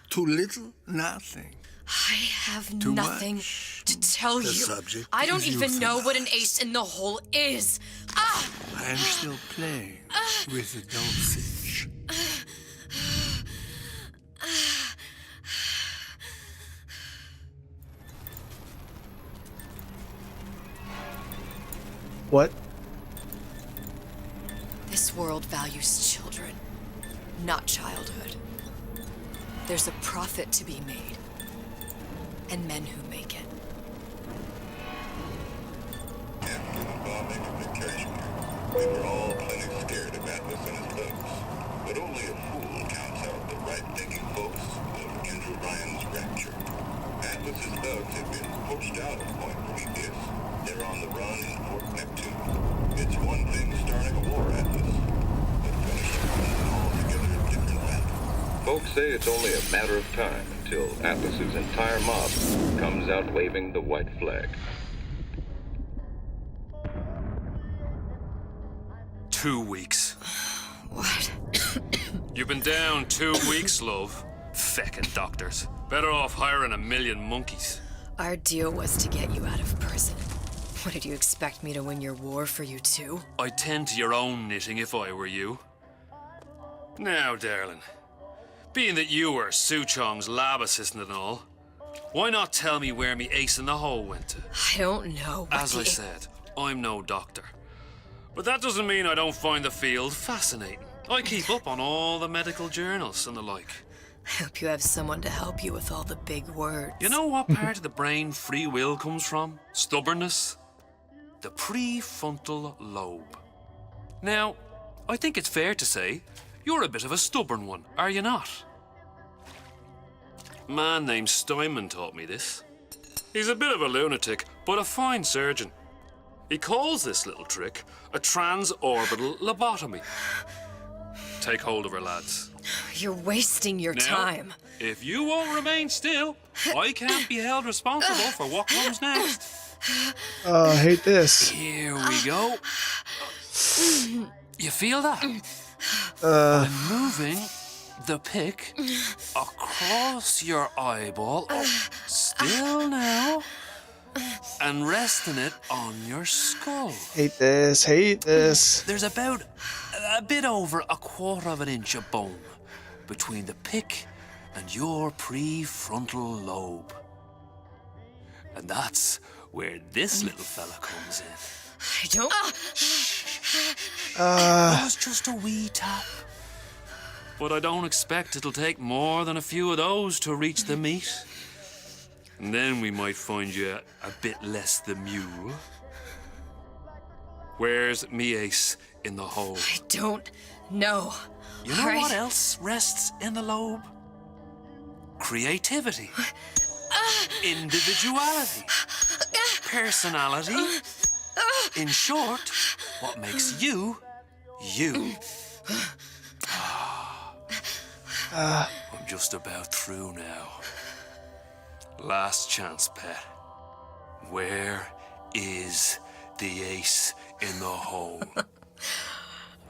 Too little, nothing. I have Too nothing much. to tell The you. subject I don't is even know euthanized. what an ace in the hole is. Ah! I am still playing with the dosage. What? This world values children, not childhood. There's a profit to be made, and men who make it. After the bombing of Decatur, we were all plenty scared of Atlas and his thugs. But only a fool counts out the right-thinking folks of Andrew Ryan's rapture. Atlas's thugs have been poached out of Point Prometheus. They're on the run in Fort Neptune. It's one thing starting a war, Atlas, but finishing one is an altogether different matter. Folks say it's only a matter of time until Atlas's entire mob comes out waving the white flag. 2 weeks. What? You've been down 2 weeks, love. Feckin' doctors. Better off hiring a million monkeys. Our deal was to get you out of prison. What, did you expect me to win your war for you too? I'd tend to your own knitting if I were you. Now, darling, being that you were Suchong's lab assistant and all, why not tell me where me ace in the hole went to? I don't know. As I said, I'm no doctor. But that doesn't mean I don't find the field fascinating. I keep up on all the medical journals and the like. I hope you have someone to help you with all the big words. You know what part of the brain free will comes from? Stubbornness? The prefrontal lobe. Now, I think it's fair to say you're a bit of a stubborn one, are you not? A man named Steinman taught me this. He's a bit of a lunatic, but a fine surgeon. He calls this little trick a transorbital lobotomy. Take hold of her, lads. You're wasting your Now, time. If you won't remain still, I can't be held responsible for what comes next. I hate this. Here we go. You feel that? Uh. I'm moving the pick across your eyeball. Oh, still now. And resting it on your skull. Hate this. Hate this. There's about a bit over 1/4 inch of bone between the pick and your prefrontal lobe. And that's where this little fella comes in. I don't... That was just a wee tap. But I don't expect it'll take more than a few of those to reach the meat. And then we might find you a bit less the mule. Where's me ace in the hole? I don't know. You know what else rests in the lobe? Creativity. Individuality. Personality. In short, what makes you, you. I'm just about through now. Last chance, pet. Where is the ace in the hole?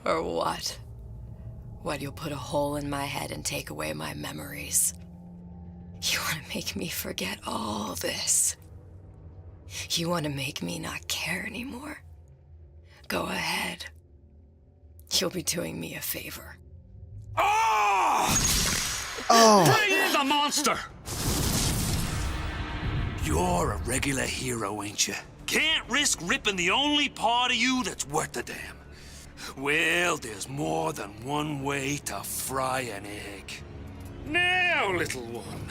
Or what? What, you'll put a hole in my head and take away my memories? You want to make me forget all this? You want to make me not care anymore? Go ahead. You'll be doing me a favor. Oh! Oh! Bring in the monster! You're a regular hero, ain't you? Can't risk ripping the only part of you that's worth a damn. Well, there's more than one way to fry an egg. Now, little one,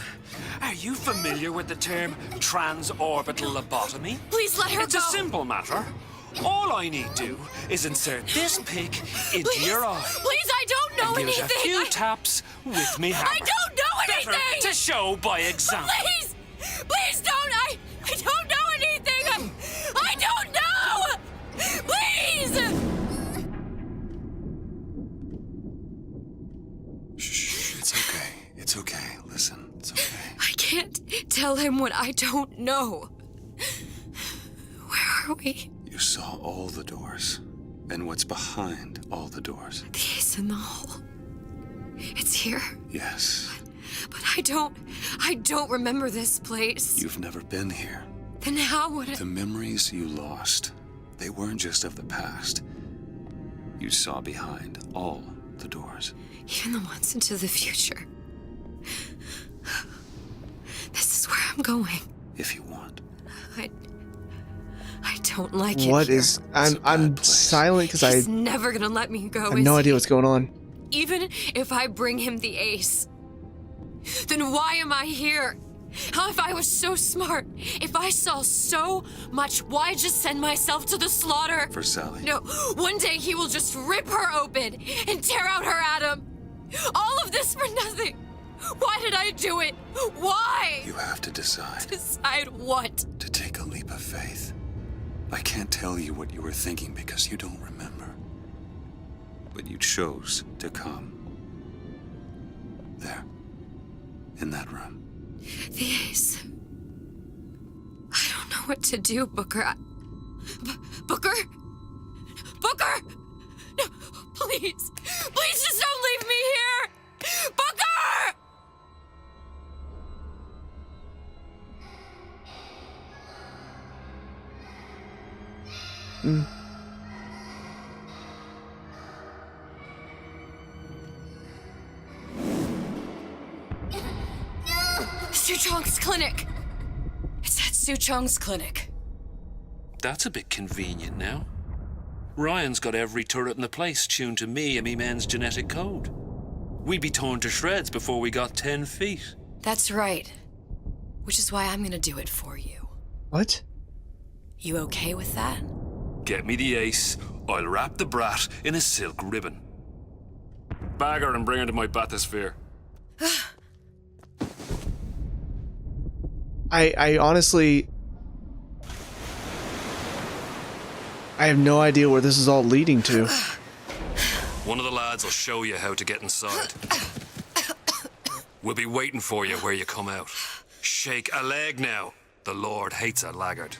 are you familiar with the term transorbital lobotomy? Please let her It's go. a simple matter. All I need do is insert this pick into your eye. Please, I don't know and give anything. it a few taps with me hammer. I don't know anything. Better to show by example. Please, please don't. I don't know anything. I don't know. Please. Shh, it's okay. It's okay. Listen, it's okay. I can't tell him what I don't know. Where are we? You saw all the doors. And what's behind all the doors? The ace in the hole. It's here. Yes. But I don't remember this place. You've never been here. Then how would I? The memories you lost, they weren't just of the past. You saw behind all the doors. Even the ones into the future. This is where I'm going. If you want. I don't like it. What here. is... I'm silent because He's never gonna let me go. I have no idea what's going on. Even if I bring him the ace, then why am I here? How if I was so smart? If I saw so much, why just send myself to the slaughter? For Sally. No, one day he will just rip her open and tear out her atom. All of this for nothing. Why did I do it? Why? You have to decide. Decide what? To take a leap of faith. I can't tell you what you were thinking because you don't remember. But you chose to come. There. In that room. The ace. I don't know what to do, Booker. Booker? Booker! No, please. Please just don't leave me here! Booker! Suchong's clinic! It's at Suchong's clinic. That's a bit convenient now. Ryan's got every turret in the place tuned to me and me men's genetic code. We'd be torn to shreds before we got 10 feet. That's right. Which is why I'm gonna do it for you. What? You okay with that? Get me the ace, I'll wrap the brat in a silk ribbon. Bag her and bring her to my bathysphere. I honestly... I have no idea where this is all leading to. One of the lads will show you how to get inside. We'll be waiting for you where you come out. Shake a leg now. The Lord hates a laggard.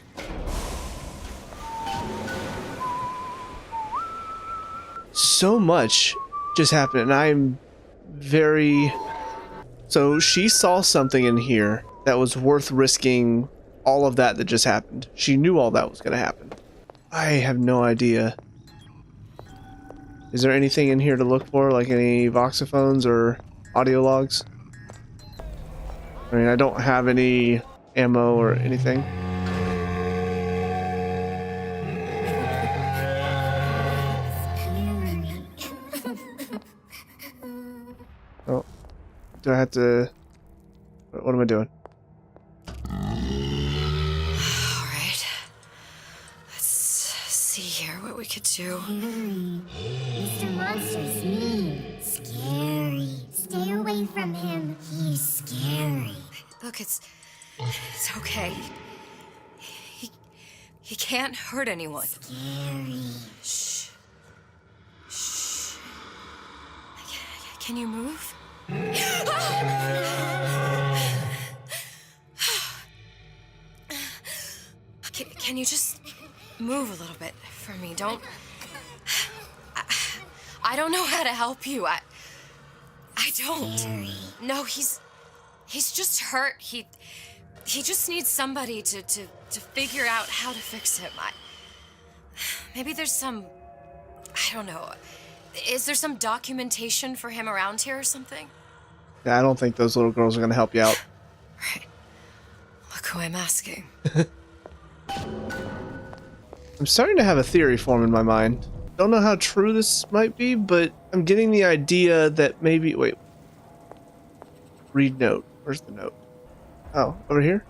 So much just happened, and I'm very... So she saw something in here that was worth risking all of that just happened. She knew all that was going to happen. I have no idea. Is there anything in here to look for, like any voxophones or audio logs? I mean, I don't have any ammo or anything. Oh, do I have to... What am I doing? Alright. Let's see here what we could do. Mr. Monster's mean. Scary. Stay away from him. He's scary. Look, it's okay. He can't hurt anyone. Scary. Shh. Shh. Can you move? Can you just move a little bit for me? Don't... I don't know how to help you. I don't. Scary. No, he's just hurt. He just needs somebody to figure out how to fix him. Maybe there's some... I don't know. Is there some documentation for him around here or something? Yeah, I don't think those little girls are going to help you out. Look who I'm asking. I'm starting to have a theory form in my mind. Don't know how true this might be, but I'm getting the idea that maybe... Wait. Read note. Where's the note? Oh, over here?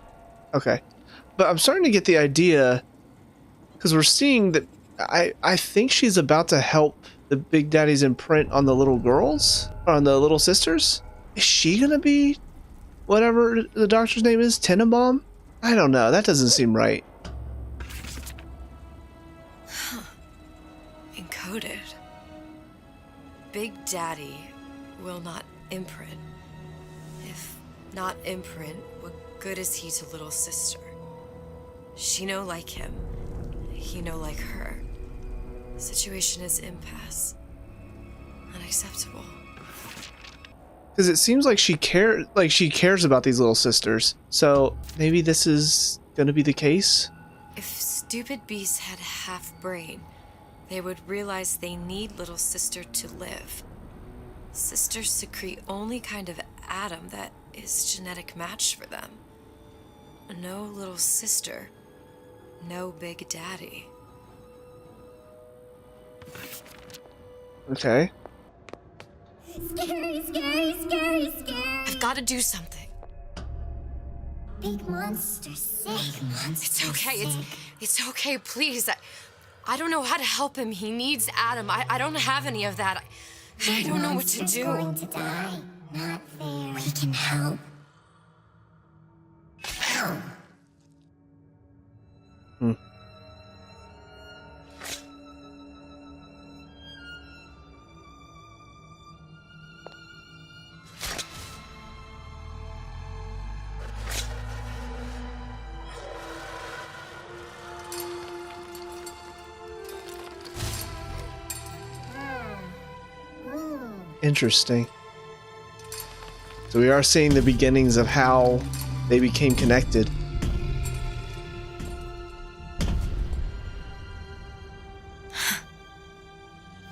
Okay. But I'm starting to get the idea, because we're seeing that I think she's about to help the Big Daddy's imprint on the little girls? Or on the little sisters? Is she gonna be whatever the doctor's name is? Tenenbaum? I don't know. That doesn't seem right. Encoded. Big Daddy will not imprint. If not imprint, what good is he to little sister? She no like him. He no like her. Situation is impasse. Unacceptable. Because it seems like she cares about these little sisters. So maybe this is gonna be the case. If stupid beasts had half brain, they would realize they need little sister to live. Sisters secrete only kind of atom that is genetic match for them. No little sister, no Big Daddy. Okay. Scary, scary, scary, scary. I've got to do something. Big monster sick. It's okay. It's okay, please. I don't know how to help him. He needs Adam. I don't have any of that. I don't know what to do. Going to die. Not fair. We can help. Help. Interesting. So we are seeing the beginnings of how they became connected.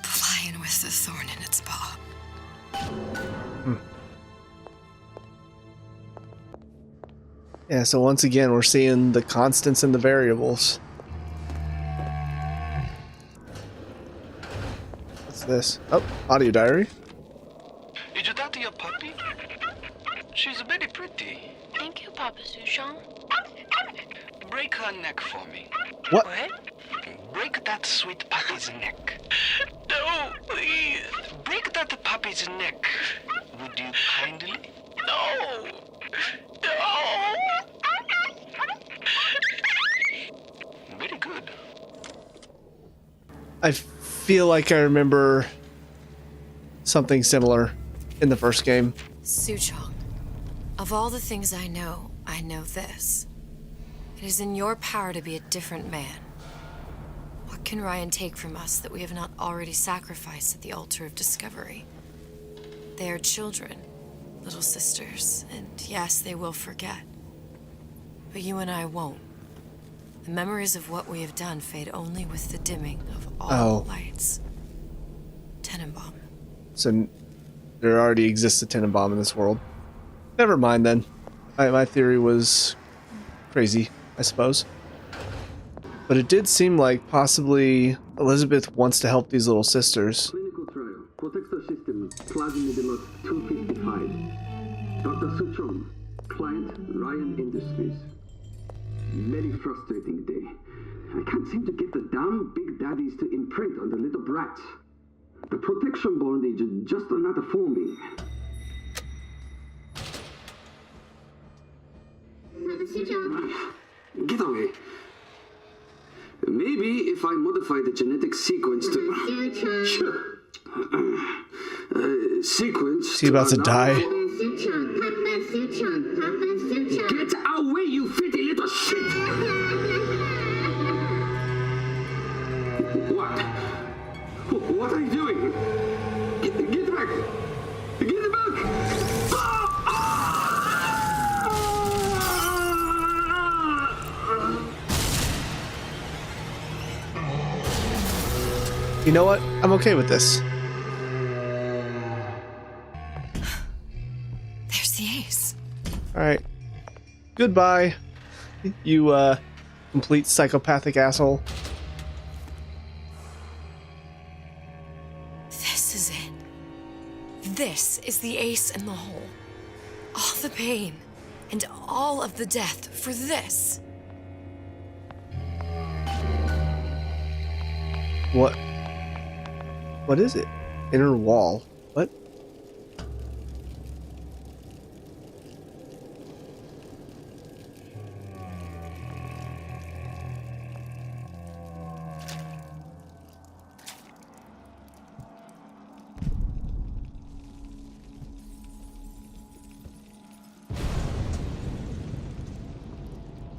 The lion with the thorn in its paw. Yeah, so once again, we're seeing the constants and the variables. What's this? Oh, audio diary. Is that your puppy? She's very pretty. Thank you, Papa Suchong. Break her neck for me. What? Break that sweet puppy's neck. No, please. Break that puppy's neck. Would you kindly? No. No. Very good. I feel like I remember something similar in the first game. Suchong, of all the things I know this. It is in your power to be a different man. What can Ryan take from us that we have not already sacrificed at the altar of discovery? They are children, little sisters, and yes, they will forget. But you and I won't. The memories of what we have done fade only with the dimming of all lights. Tenenbaum. So there already exists a Tenenbaum in this world. Never mind then. My theory was crazy, I suppose. But it did seem like possibly Elizabeth wants to help these little sisters. Clinical trial. Protector system. Plasmid lot 255. Dr. Suchong. Client Ryan Industries. Very frustrating day. I can't seem to get the damn Big Daddies to imprint on the little brats. The protection bondage is just not forming. Get away. Maybe if I modify the genetic sequence to... Sure. Sequence... Is he about to die? Get away, you filthy little shit! What? What are you doing? Get back! Get back! You know what? I'm okay with this. There's the ace. Alright. Goodbye. You, complete psychopathic asshole. This is it. This is the ace in the hole. All the pain and all of the death for this. What is it? Inner wall. What?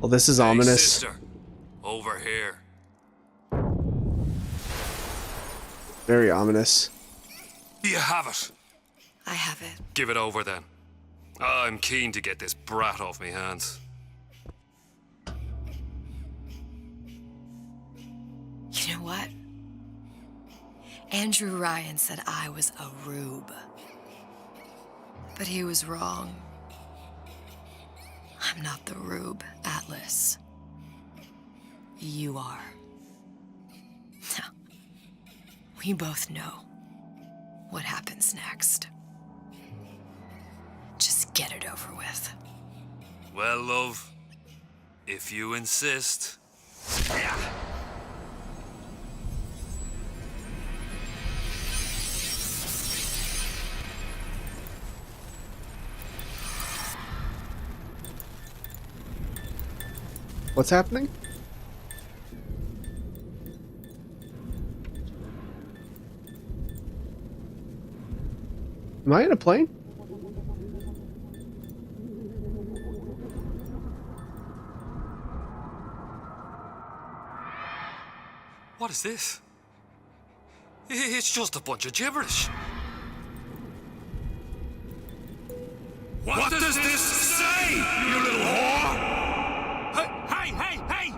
Well, this is ominous. Sister, over here. Very ominous. You have it. I have it. Give it over then. I'm keen to get this brat off me hands. You know what? Andrew Ryan said I was a rube. But he was wrong. I'm not the rube, Atlas. You are. Now, we both know what happens next. Just get it over with. Well, love, if you insist. What's happening? Am I in a plane? What is this? It's just a bunch of gibberish. What does this say, you little whore? Hey!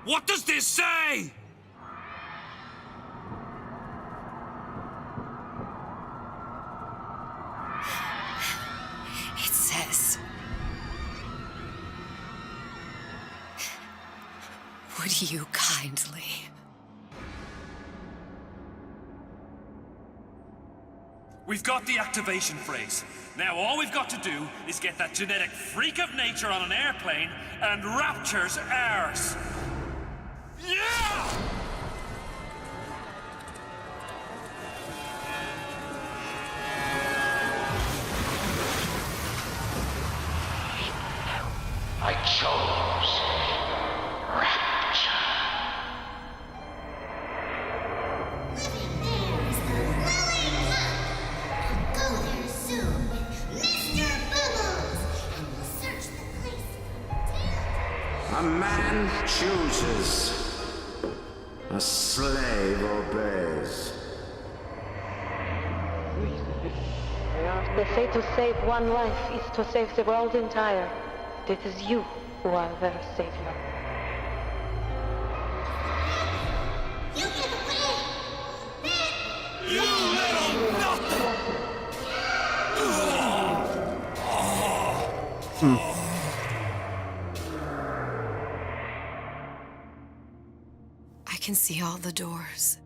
What does this say? It says, would you kindly? We've got the activation phrase. Now all we've got to do is get that genetic freak of nature on an airplane and rapture's ours. Yeah! I chose rapture. Go there soon with Mr. Bubbles, and we'll search the place. A man chooses. A slave obeys. They say to save one life is to save the world entire. It is you who are their savior. You get away! You little nothing! I can see all the doors.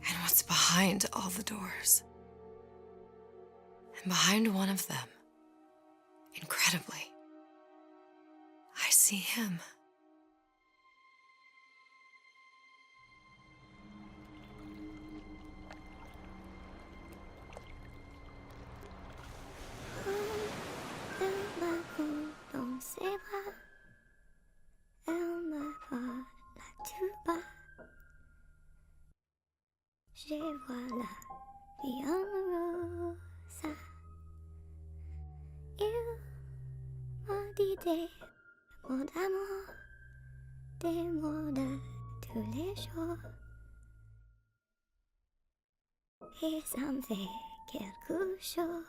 And what's behind all the doors. And behind one of them, incredibly, I see him. Dans ses bras, elle me voit la tuba. Je vois la vie en rose. Il m'a dit des mots d'amour, des mots de tous les jours. Et ça me fait quelque chose.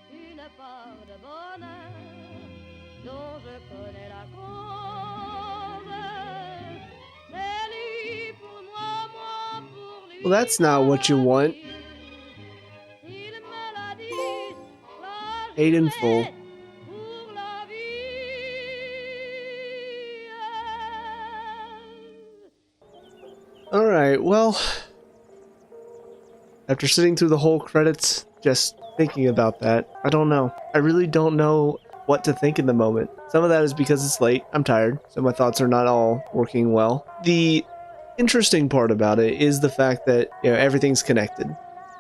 Une part de bonheur dont je connais la cause. Well, that's not what you want. Paid in full. Alright, well, after sitting through the whole credits, just thinking about that, I don't know. I really don't know what to think in the moment. Some of that is because it's late, I'm tired, so my thoughts are not all working well. The interesting part about it is the fact that, you know, everything's connected.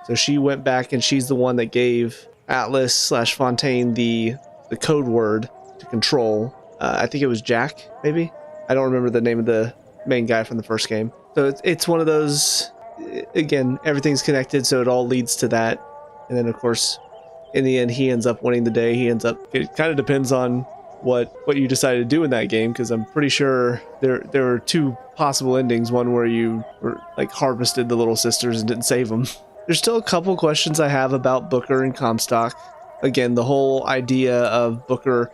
So she went back and she's the one that gave Atlas/Fontaine the code word to control. I think it was Jack, maybe? I don't remember the name of the main guy from the first game. So it's one of those, again, everything's connected, so it all leads to that. And then, of course, in the end, he ends up winning the day. It kind of depends on what you decide to do in that game, because I'm pretty sure there are two possible endings. One where you were, like, harvested the little sisters and didn't save them. There's still a couple questions I have about Booker and Comstock. Again, the whole idea of Booker,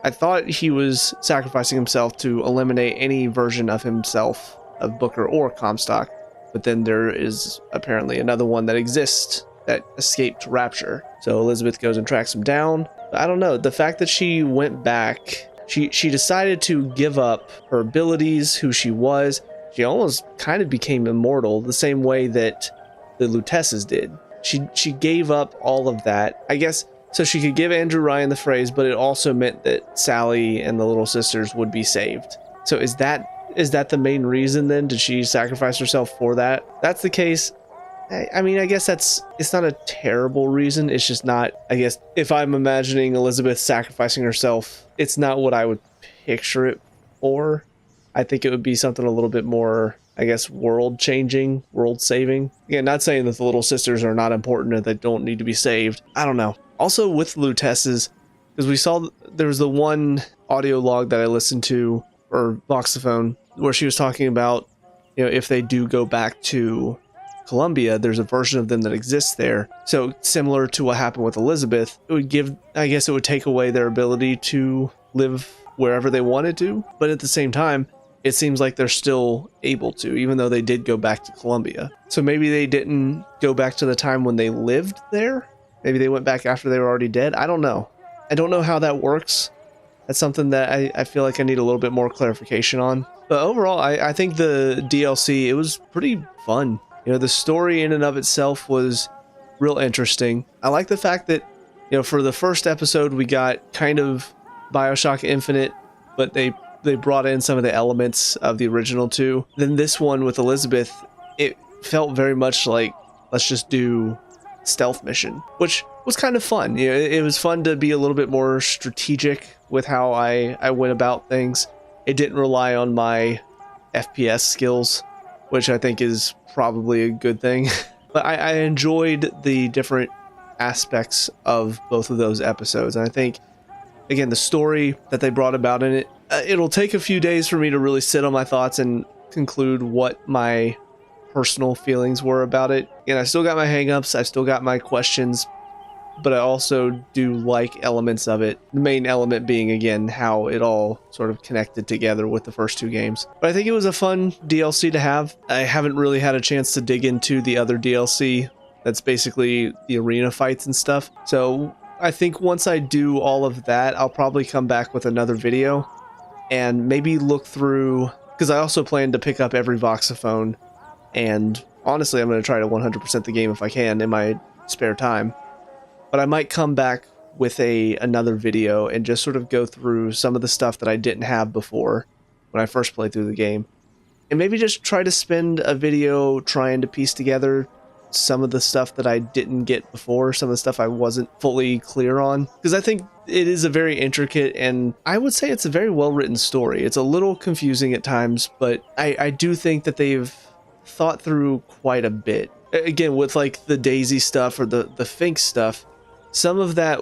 I thought he was sacrificing himself to eliminate any version of himself, of Booker or Comstock, but then there is apparently another one that exists that escaped Rapture. So Elizabeth goes and tracks him down. But I don't know, the fact that she went back, she decided to give up her abilities, who she was. She almost kind of became immortal, the same way that the Luteces did. She gave up all of that, I guess, so she could give Andrew Ryan the phrase, but it also meant that Sally and the little sisters would be saved. So is that the main reason then? Did she sacrifice herself for that? If that's the case, I mean, I guess it's not a terrible reason. It's just not, I guess, if I'm imagining Elizabeth sacrificing herself, it's not what I would picture it for. I think it would be something a little bit more, I guess, world-changing, world-saving. Again, not saying that the little sisters are not important or they don't need to be saved. I don't know. Also with Luteces, because we saw there was the one audio log that I listened to, or Voxophone, where she was talking about, you know, if they do go back to Columbia, there's a version of them that exists there. So similar to what happened with Elizabeth, it would give, I guess it would take away their ability to live wherever they wanted to. But at the same time, it seems like they're still able to, even though they did go back to Columbia. So maybe they didn't go back to the time when they lived there. Maybe they went back after they were already dead. I don't know. I don't know how that works. That's something that I feel like I need a little bit more clarification on. But overall, I think the DLC, it was pretty fun. You know, the story in and of itself was real interesting. I like the fact that, you know, for the first episode, we got kind of BioShock Infinite, but they brought in some of the elements of the original too. Then this one with Elizabeth, it felt very much like, let's just do stealth mission, which was kind of fun. You know, it was fun to be a little bit more strategic with how I went about things. It didn't rely on my FPS skills, which I think is probably a good thing. But I enjoyed the different aspects of both of those episodes. And I think, again, the story that they brought about in it, it'll take a few days for me to really sit on my thoughts and conclude what my personal feelings were about it. And I still got my hangups, I still got my questions, but I also do like elements of it. The main element being, again, how it all sort of connected together with the first two games. But I think it was a fun DLC to have. I haven't really had a chance to dig into the other DLC. That's basically the arena fights and stuff. So I think once I do all of that, I'll probably come back with another video and maybe look through, because I also plan to pick up every Voxophone, and honestly, I'm going to try to 100% the game if I can in my spare time. But I might come back with another video and just sort of go through some of the stuff that I didn't have before when I first played through the game. And maybe just try to spend a video trying to piece together some of the stuff that I didn't get before, some of the stuff I wasn't fully clear on. Because I think it is a very intricate, and I would say it's a very well-written story. It's a little confusing at times, but I do think that they've thought through quite a bit. Again, with like the Daisy stuff or the Fink stuff, some of that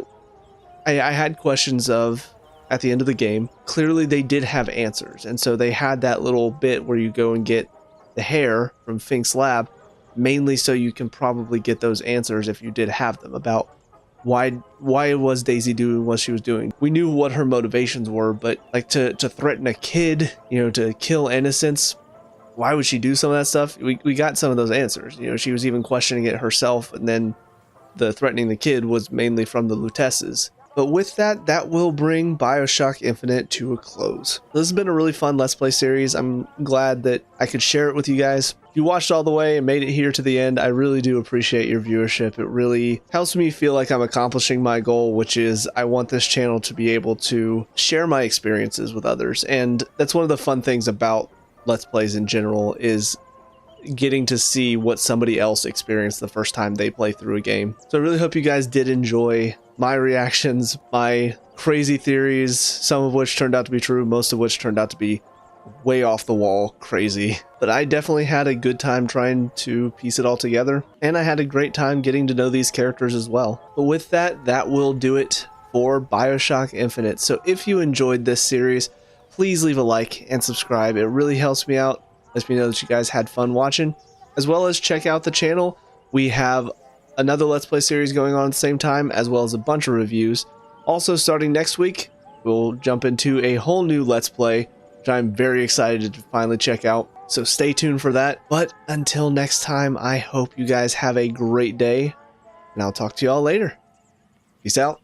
I had questions of at the end of the game. Clearly they did have answers, and so they had that little bit where you go and get the hair from Fink's lab, mainly so you can probably get those answers if you did have them, about why was Daisy doing what she was doing. We knew what her motivations were, but like to threaten a kid, you know, to kill innocents, why would she do some of that stuff? We got some of those answers. You know, she was even questioning it herself, and then the threatening the kid was mainly from the Luteces. But with that, that will bring BioShock Infinite to a close. This has been a really fun Let's Play series. I'm glad that I could share it with you guys. If you watched all the way and made it here to the end, I really do appreciate your viewership. It really helps me feel like I'm accomplishing my goal, which is I want this channel to be able to share my experiences with others. And that's one of the fun things about Let's Plays in general, is getting to see what somebody else experienced the first time they play through a game. So I really hope you guys did enjoy my reactions, my crazy theories, some of which turned out to be true, most of which turned out to be way off the wall crazy. But I definitely had a good time trying to piece it all together, and I had a great time getting to know these characters as well. But with that, that will do it for BioShock Infinite. So if you enjoyed this series, please leave a like and subscribe. It really helps me out, lets me know that you guys had fun watching, as well as check out the channel. We have another Let's Play series going on at the same time, as well as a bunch of reviews. Also, starting next week, we'll jump into a whole new Let's Play, which I'm very excited to finally check out. So stay tuned for that. But until next time, I hope you guys have a great day, and I'll talk to y'all later. Peace out.